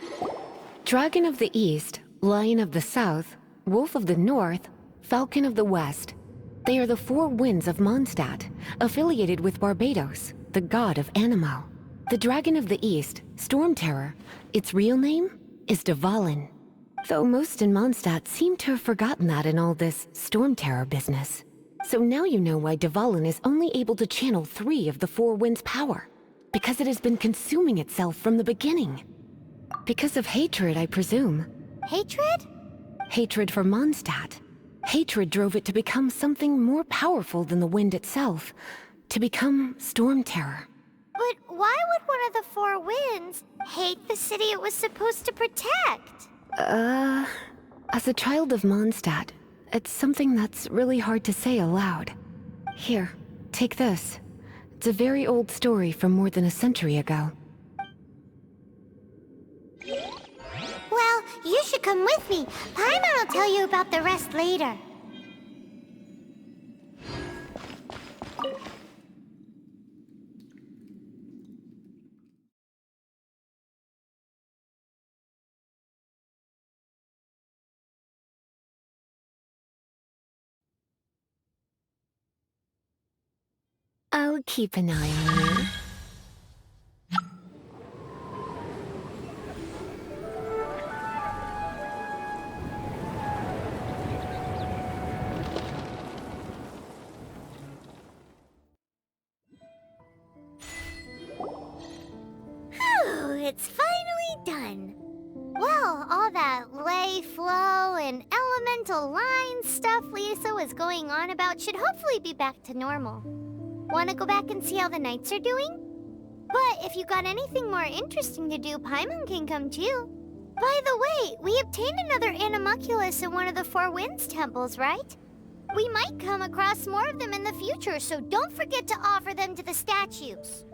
Dragon of the East, Lion of the South, Wolf of the North, Falcon of the West. They are the four winds of Mondstadt, affiliated with Barbados, the god of Anemo. The Dragon of the East, Storm Terror, its real name is Dvalin. Though most in Mondstadt seem to have forgotten that in all this Storm Terror business. So now you know why Dvalin is only able to channel 3 of the four winds' power. Because it has been consuming itself from the beginning. Because of hatred, I presume. Hatred? Hatred for Mondstadt. Hatred drove it to become something more powerful than the wind itself. To become Storm Terror. But why would one of the four winds hate the city it was supposed to protect? As a child of Mondstadt, it's something that's really hard to say aloud. Here, take this. It's a very old story from more than a century ago. Well, you should come with me. Paimon will tell you about the rest later. I'll keep an eye on you. Phew, it's finally done. Well, all that ley flow and elemental line stuff Lisa was going on about should hopefully be back to normal. Want to go back and see how the knights are doing? But if you got anything more interesting to do, Paimon can come too. By the way, we obtained another animalculus in one of the Four Winds temples, right? We might come across more of them in the future, so don't forget to offer them to the statues.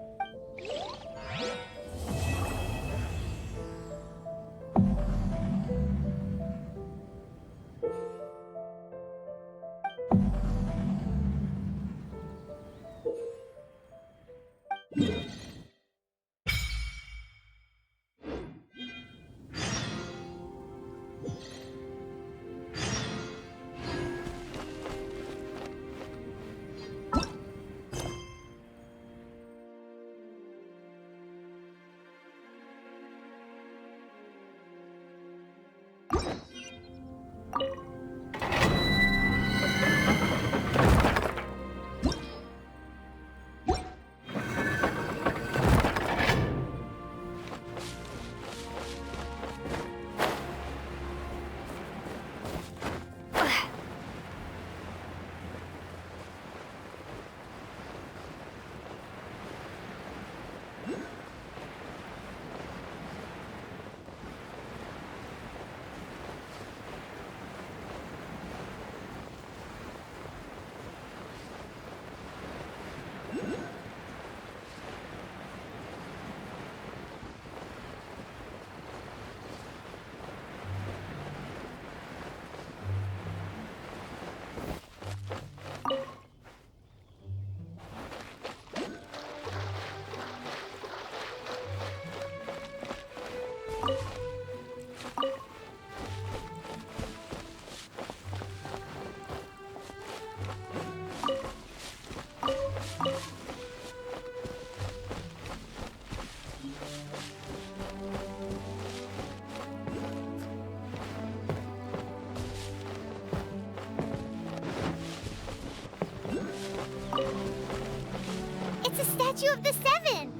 It's a statue of the Seven!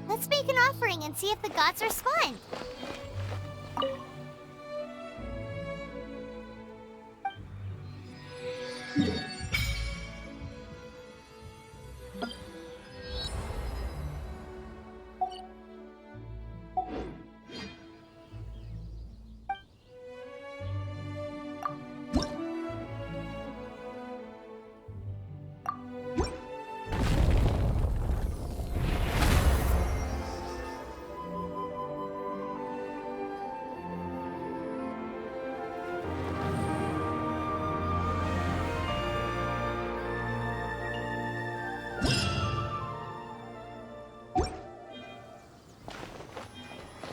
Let's make an offering and see if the gods respond.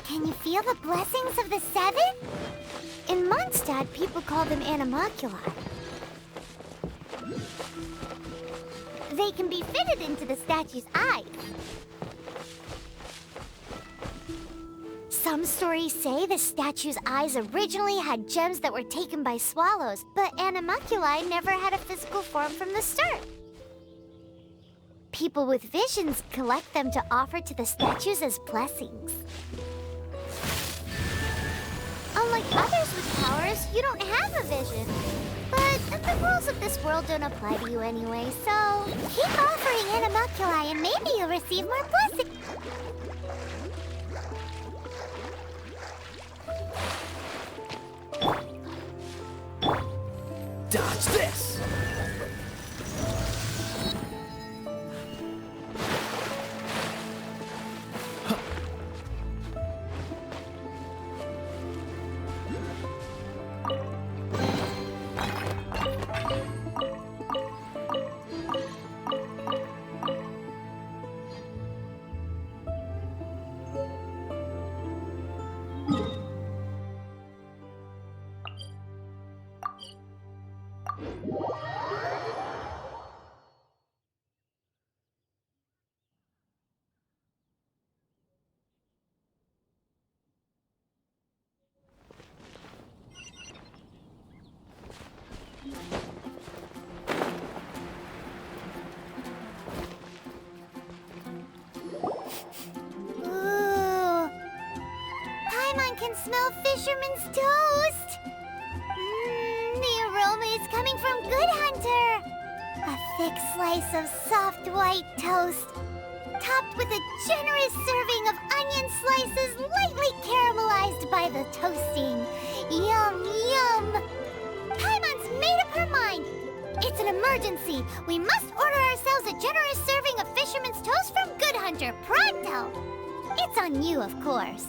Can you feel the blessings of the Seven? In Mondstadt, people call them animalculi. They can be fitted into the statue's eyes. Some stories say the statue's eyes originally had gems that were taken by swallows, but animalculi never had a physical form from the start. People with visions collect them to offer to the statues as blessings. Unlike others with powers, you don't have a vision. But the rules of this world don't apply to you anyway, so keep offering animalculi and maybe you'll receive more blessings. Dodge this! Ooh. Paimon can smell fisherman's toast. The aroma is coming from Good Hunter. A thick slice of soft white toast, topped with a generous serving of onion slices lightly caramelized by the toasting. Yum, yum! Paimon's made up her mind. It's an emergency. We must order ourselves a generous serving of fisherman's toast from Good Hunter. hunter pronto! It's on you, of course.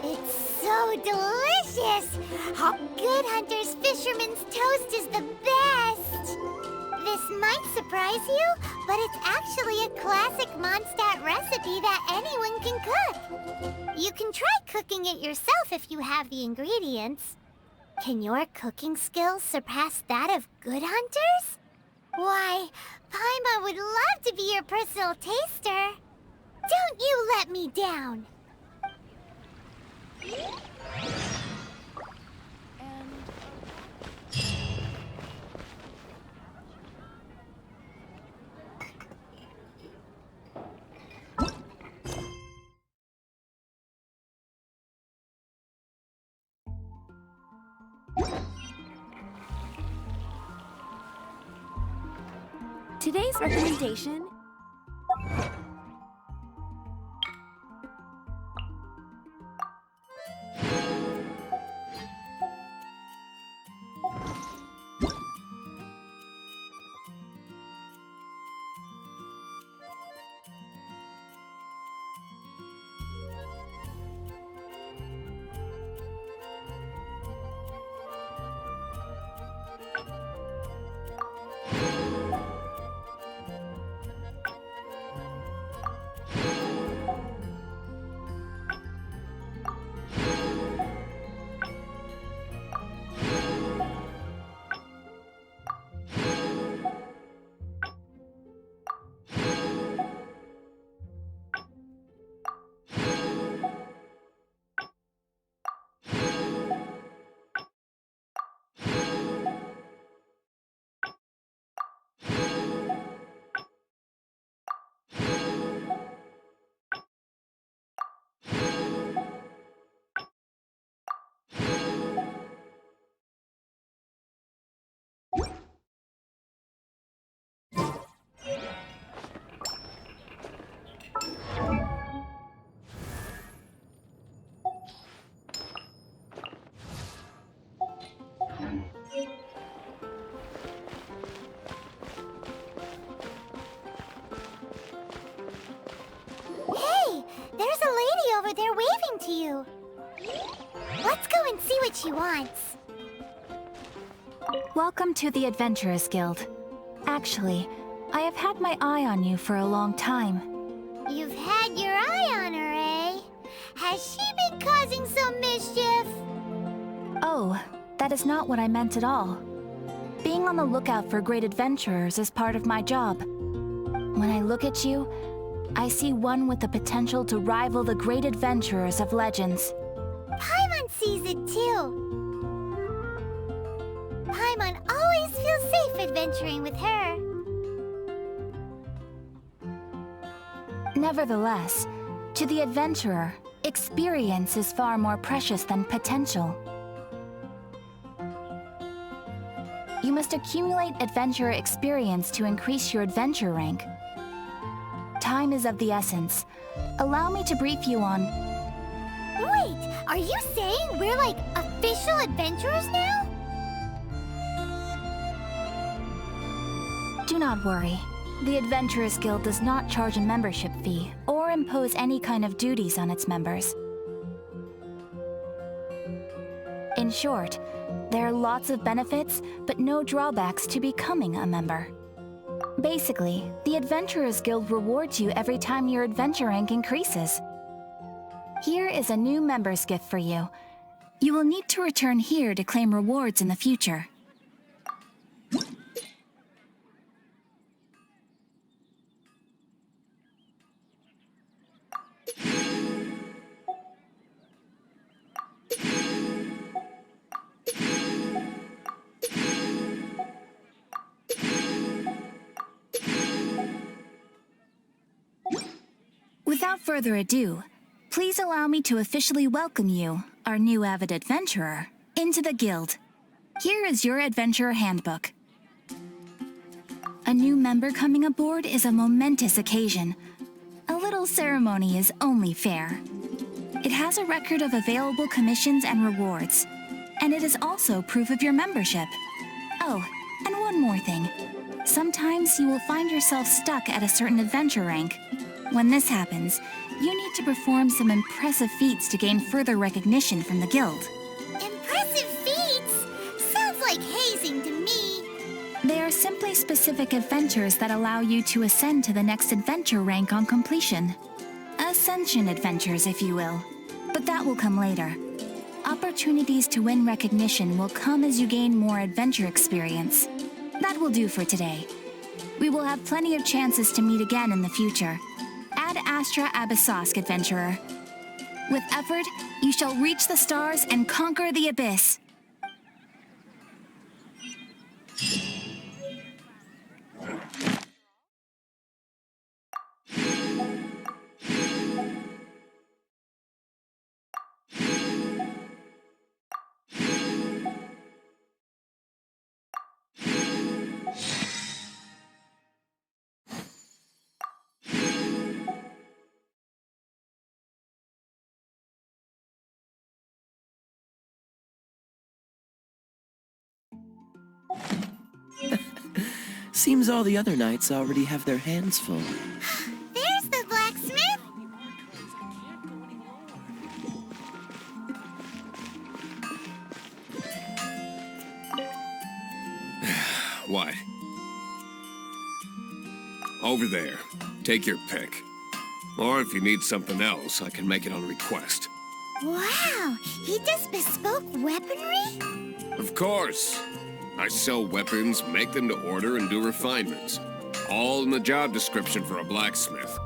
It's so delicious! Good Hunter's Fisherman's Toast is the best! This might surprise you, but it's actually a classic Mondstadt recipe that anyone can cook. You can try cooking it yourself if you have the ingredients. Can your cooking skills surpass that of Good Hunter's? Why, Paimon would love to be your personal taster. Don't you let me down! Today's recommendation. Hey, there's a lady over there waving to you. Let's go and see what she wants. Welcome to the Adventurers Guild. Actually, I have had my eye on you for a long time. You've had your eye on her, eh? Has she been causing some mischief? Oh, that is not what I meant at all. Being on the lookout for great adventurers is part of my job. When I look at you, I see one with the potential to rival the great adventurers of legends. Paimon sees it too. Paimon always feels safe adventuring with her. Nevertheless, to the adventurer, experience is far more precious than potential. You must accumulate adventurer experience to increase your adventure rank. Time is of the essence. Allow me to brief you on... Wait, are you saying we're like official adventurers now? Do not worry. The Adventurers Guild does not charge a membership fee or impose any kind of duties on its members. In short, there are lots of benefits, but no drawbacks to becoming a member. Basically, the Adventurers Guild rewards you every time your adventure rank increases. Here is a new member's gift for you. You will need to return here to claim rewards in the future. Without further ado, please allow me to officially welcome you, our new avid adventurer, into the guild. Here is your adventurer handbook. A new member coming aboard is a momentous occasion. A little ceremony is only fair. It has a record of available commissions and rewards, and it is also proof of your membership. Oh, and one more thing. Sometimes you will find yourself stuck at a certain adventure rank. When this happens, you need to perform some impressive feats to gain further recognition from the guild. Impressive feats? Sounds like hazing to me. They are simply specific adventures that allow you to ascend to the next adventure rank on completion. Ascension adventures, if you will. But that will come later. Opportunities to win recognition will come as you gain more adventure experience. That will do for today. We will have plenty of chances to meet again in the future. Ad Astra Abyssosk, adventurer. With effort, you shall reach the stars and conquer the abyss. Seems all the other knights already have their hands full. There's the blacksmith! What? Over there. Take your pick. Or if you need something else, I can make it on request. Wow, he does bespoke weaponry? Of course. I sell weapons, make them to order, and do refinements. All in the job description for a blacksmith.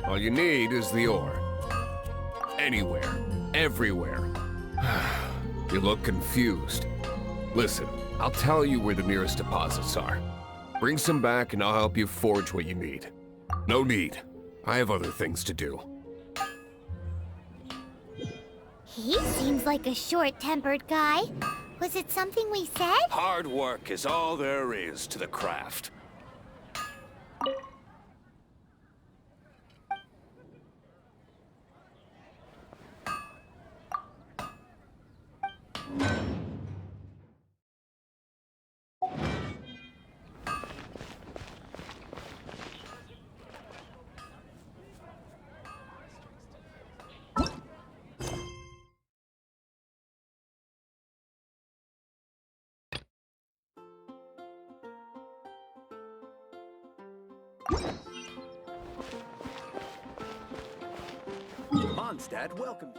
All you need is the ore. Anywhere. Everywhere. You look confused. Listen, I'll tell you where the nearest deposits are. Bring some back and I'll help you forge what you need. No need. I have other things to do. He seems like a short-tempered guy. Was it something we said? Hard work is all there is to the craft. Mondstadt, welcome.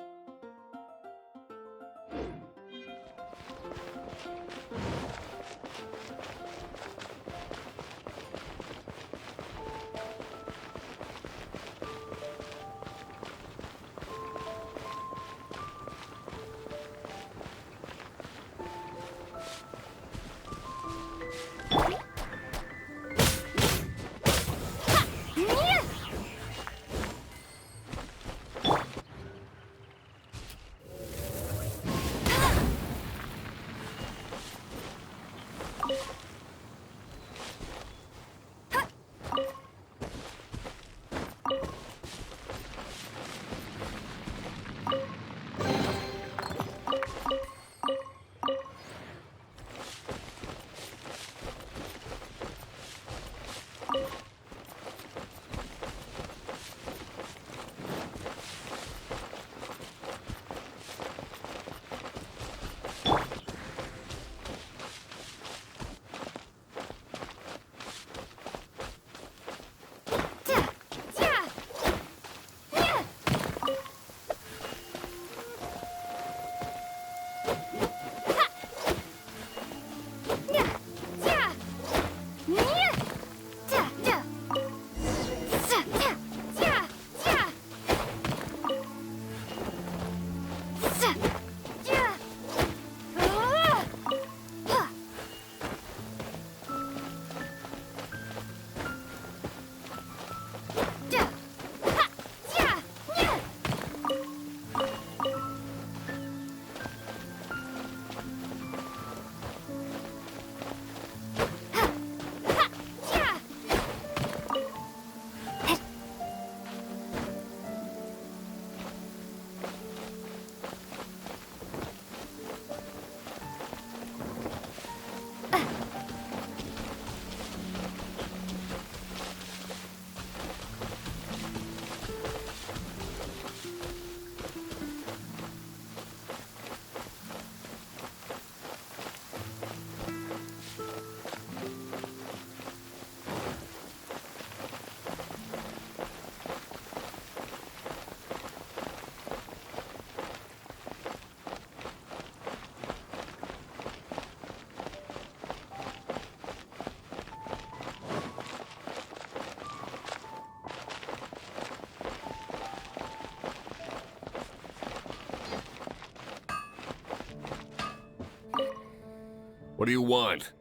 What do you want?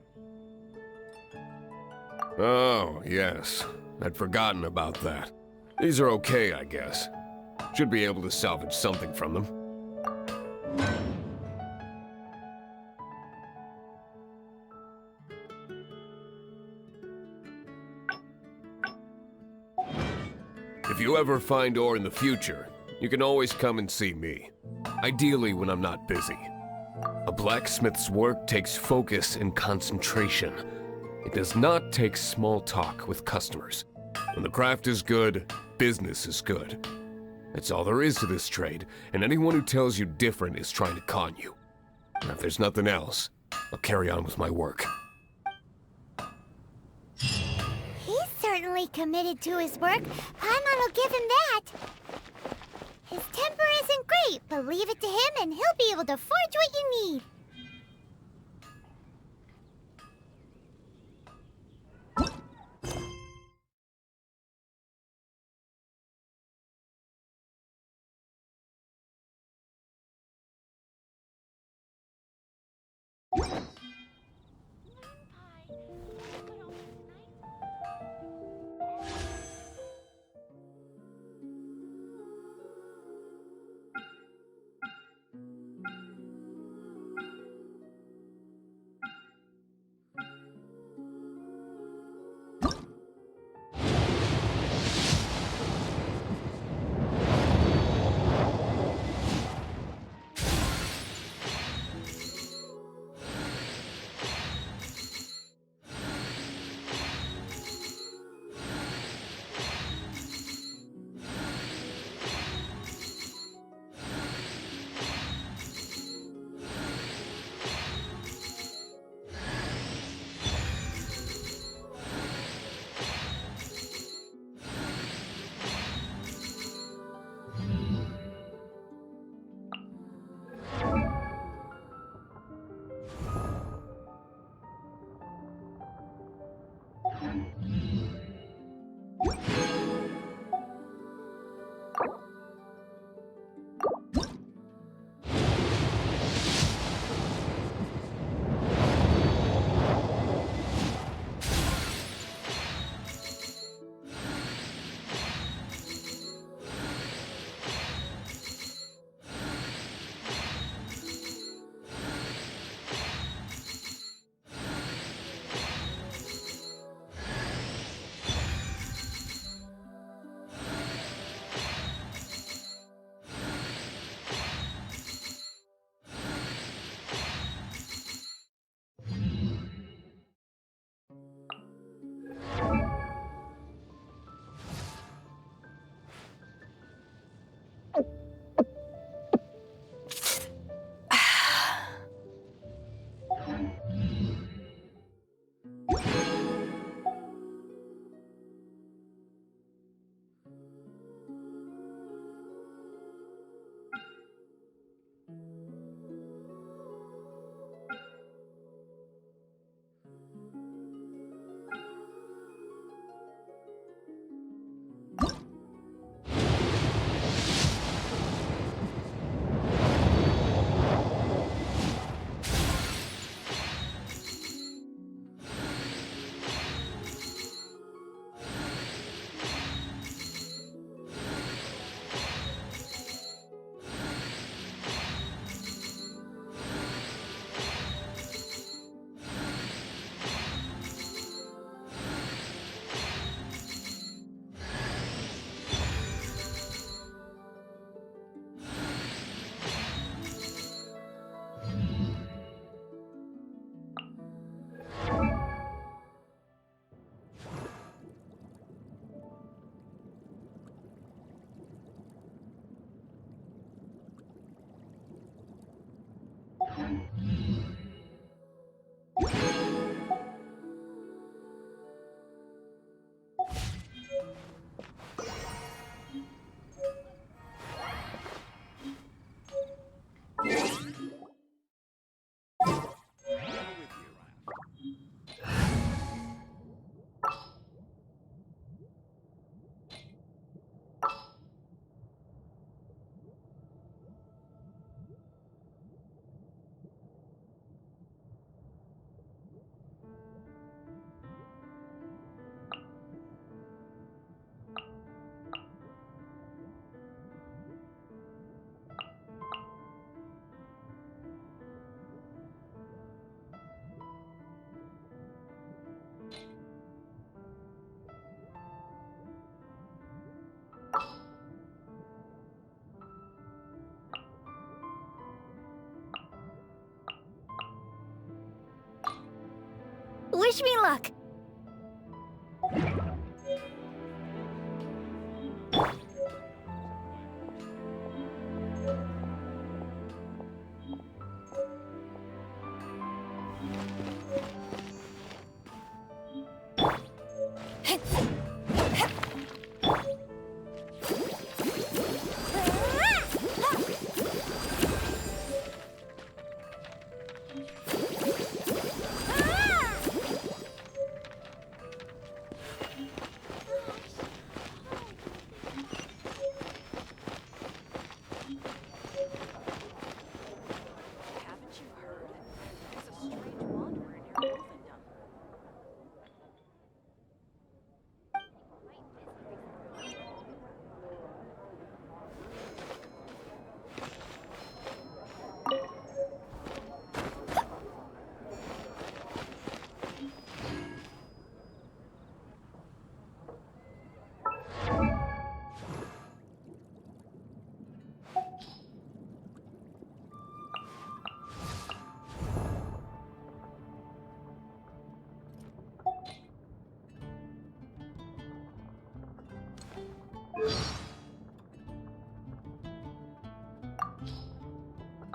Oh, yes. I'd forgotten about that. These are okay, I guess. Should be able to salvage something from them. If you ever find ore in the future, you can always come and see me. Ideally when I'm not busy. A blacksmith's work takes focus and concentration. It does not take small talk with customers. When the craft is good, business is good. That's all there is to this trade, and anyone who tells you different is trying to con you. And if there's nothing else, I'll carry on with my work. He's certainly committed to his work. Paimon will give him that. His temper isn't great, but leave it to him and he'll be able to forge what you need. Wish me luck!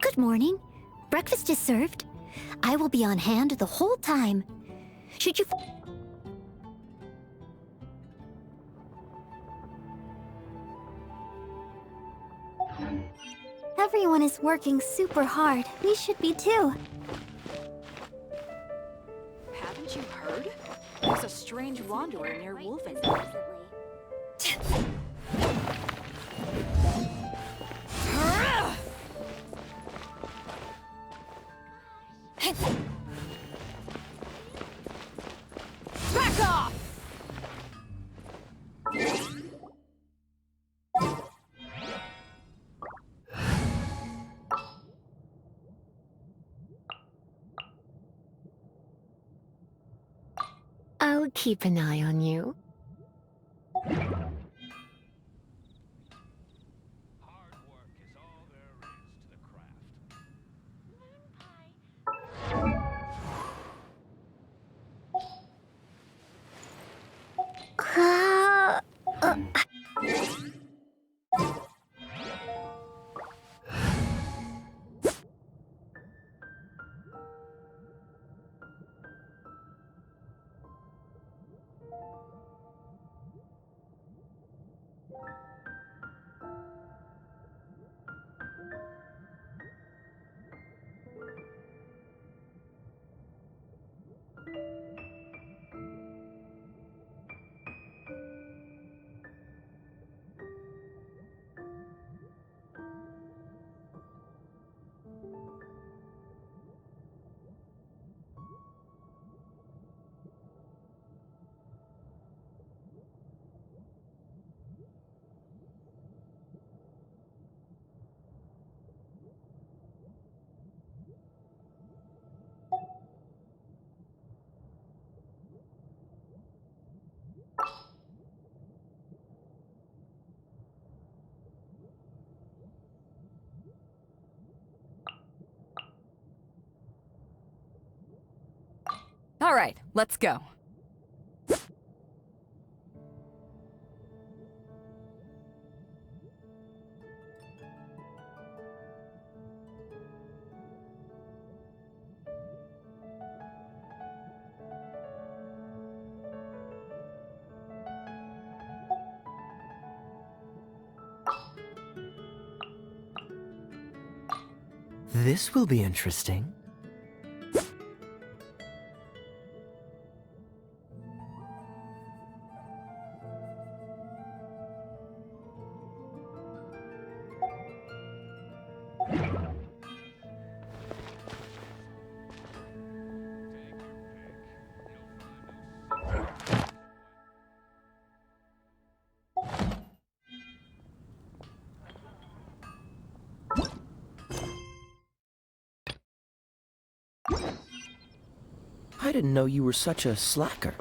Good morning. Breakfast is served. I will be on hand the whole time. Should you... Everyone is working super hard. We should be too. Haven't you heard? There's a strange wanderer near Wolfen. Back off! I'll keep an eye on you. All right, let's go. This will be interesting. I didn't know you were such a slacker.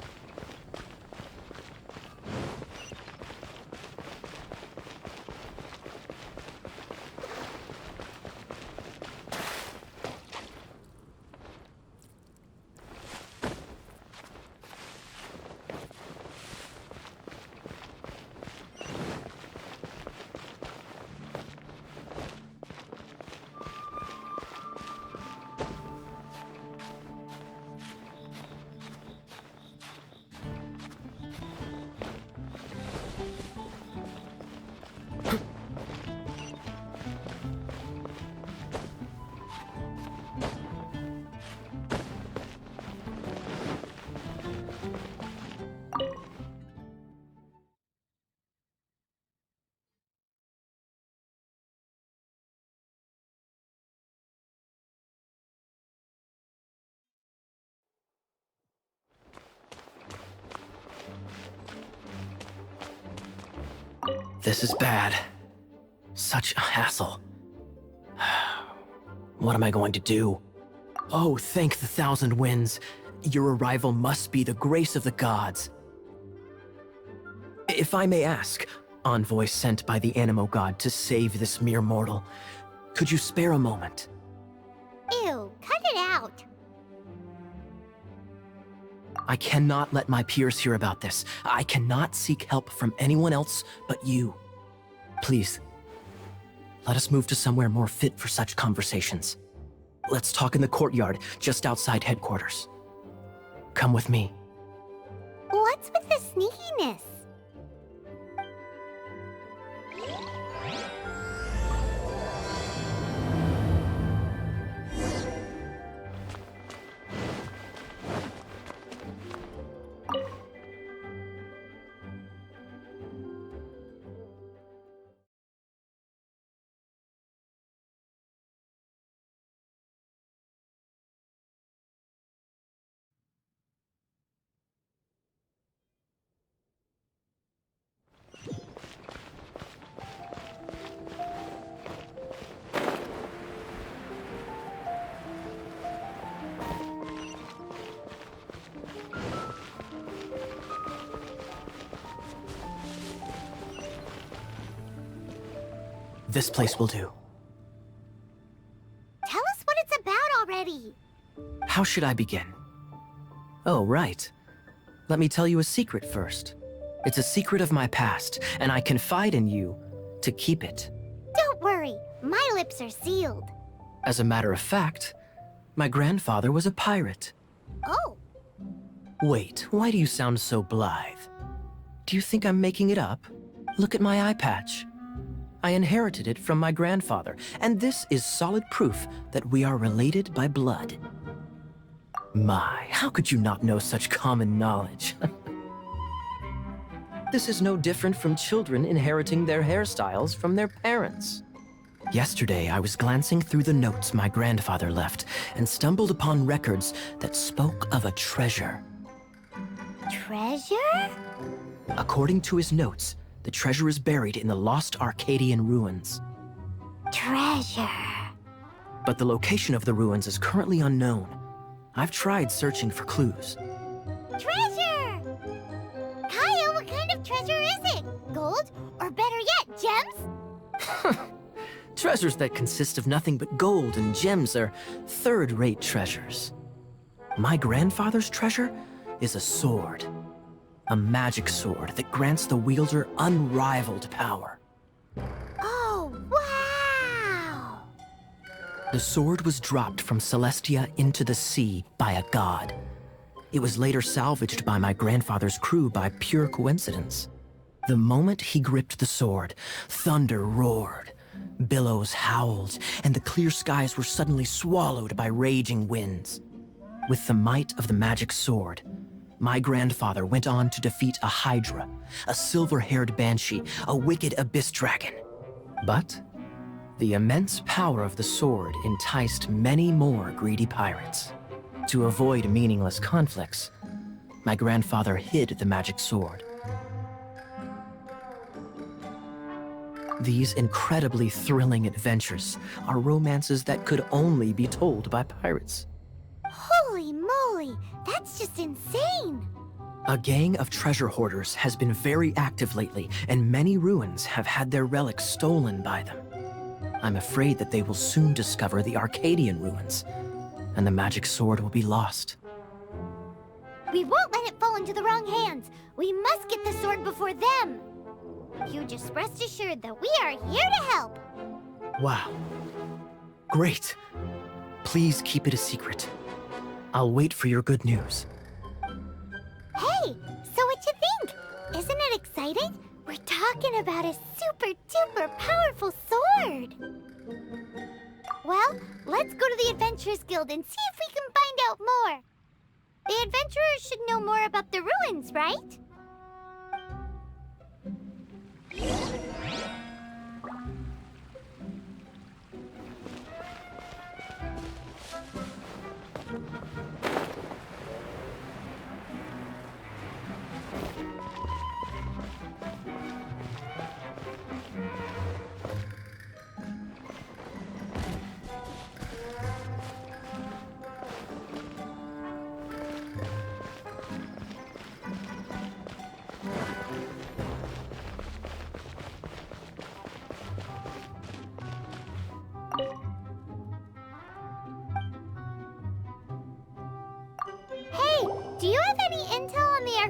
This is bad. Such a hassle. What am I going to do? Oh, thank the thousand winds. Your arrival must be the grace of the gods. If I may ask, envoy sent by the Animo god to save this mere mortal, could you spare a moment? Ew, cut it out. I cannot let my peers hear about this. I cannot seek help from anyone else but you. Please, let us move to somewhere more fit for such conversations. Let's talk in the courtyard, just outside headquarters. Come with me. What's with the sneakiness? This place will do. Tell us what it's about already. How should I begin? Oh, right. Let me tell you a secret first. It's a secret of my past, and I confide in you to keep it. Don't worry, my lips are sealed. As a matter of fact, my grandfather was a pirate. Oh. Wait, why do you sound so blithe? Do you think I'm making it up? Look at my eye patch. I inherited it from my grandfather, and this is solid proof that we are related by blood. My, how could you not know such common knowledge? This is no different from children inheriting their hairstyles from their parents. Yesterday, I was glancing through the notes my grandfather left and stumbled upon records that spoke of a treasure. Treasure? According to his notes, the treasure is buried in the lost Arcadian ruins. Treasure. But the location of the ruins is currently unknown. I've tried searching for clues. Treasure! Kyle, what kind of treasure is it? Gold? Or better yet, gems? Treasures that consist of nothing but gold and gems are third-rate treasures. My grandfather's treasure is a sword. A magic sword that grants the wielder unrivaled power. Oh, wow! The sword was dropped from Celestia into the sea by a god. It was later salvaged by my grandfather's crew by pure coincidence. The moment he gripped the sword, thunder roared, billows howled, and the clear skies were suddenly swallowed by raging winds. With the might of the magic sword, my grandfather went on to defeat a Hydra, a silver-haired banshee, a wicked abyss dragon. But the immense power of the sword enticed many more greedy pirates. To avoid meaningless conflicts, my grandfather hid the magic sword. These incredibly thrilling adventures are romances that could only be told by pirates. Holy moly, that's just insane! A gang of treasure hoarders has been very active lately, and many ruins have had their relics stolen by them. I'm afraid that they will soon discover the Arcadian ruins, and the magic sword will be lost. We won't let it fall into the wrong hands. We must get the sword before them. You just rest assured that we are here to help. Wow. Great. Please keep it a secret. I'll wait for your good news. Hey, so what you think? Isn't it exciting? We're talking about a super-duper powerful sword. Well, let's go to the Adventurers Guild and see if we can find out more. The adventurers should know more about the ruins, right?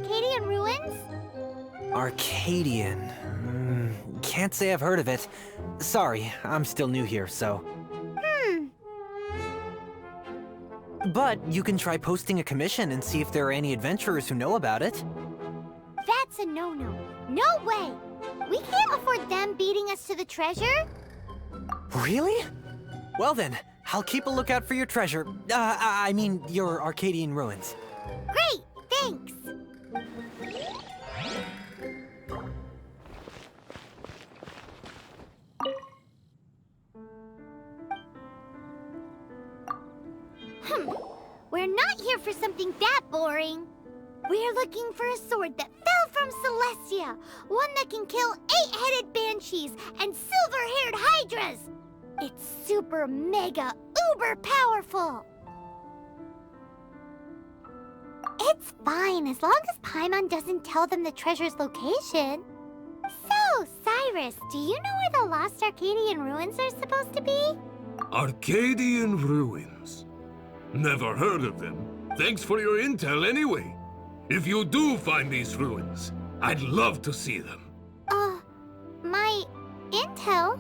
Arcadian ruins? Arcadian? Can't say I've heard of it. Sorry, I'm still new here, so... But you can try posting a commission and see if there are any adventurers who know about it. That's a no-no. No way! We can't afford them beating us to the treasure. Really? Well then, I'll keep a lookout for your treasure. I mean, your Arcadian ruins. Great, thanks. We're not here for something that boring. We're looking for a sword that fell from Celestia. One that can kill 8-headed banshees and silver-haired hydras. It's super mega uber powerful. It's fine as long as Paimon doesn't tell them the treasure's location. So, Cyrus, do you know where the lost Arcadian ruins are supposed to be? Arcadian ruins? Never heard of them. Thanks for your intel anyway. If you do find these ruins, I'd love to see them. My intel?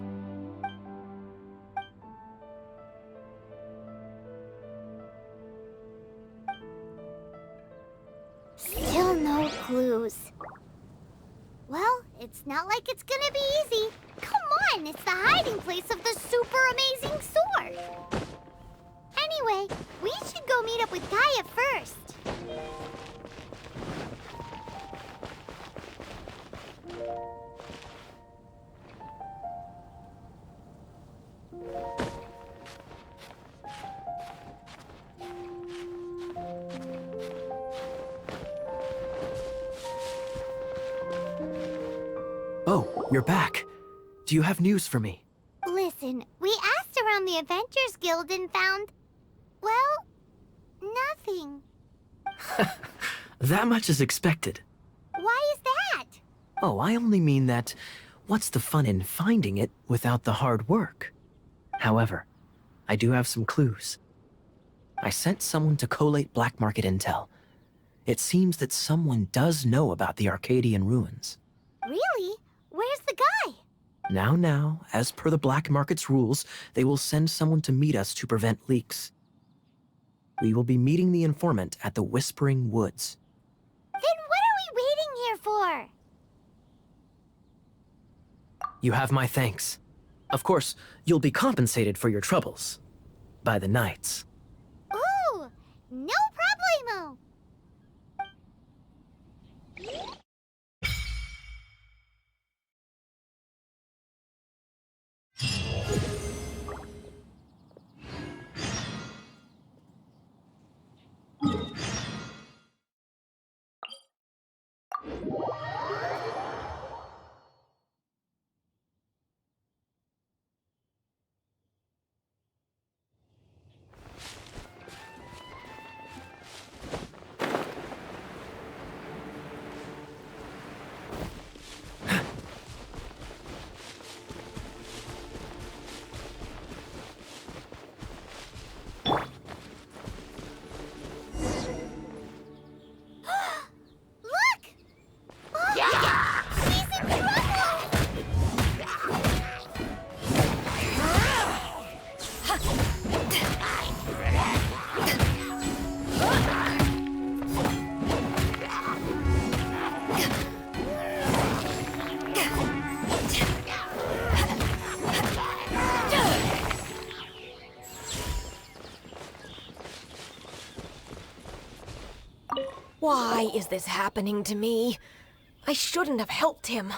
Still no clues. Well, it's not like it's gonna be easy. Come on, it's the hiding place of the super amazing sword. Anyway, we should go meet up with Gaia first. Oh, you're back. Do you have news for me? Listen, we asked around the Adventurers Guild and found, well, nothing. That much is expected. Why is that? Oh, I only mean that what's the fun in finding it without the hard work? However, I do have some clues. I sent someone to collate black market intel. It seems that someone does know about the Arcadian ruins. Really? Where's the guy? Now, as per the black market's rules, they will send someone to meet us to prevent leaks. We will be meeting the informant at the Whispering Woods. Then what are we waiting here for? You have my thanks. Of course, you'll be compensated for your troubles. By the knights. Ooh, no problemo. Why is this happening to me? I shouldn't have helped him.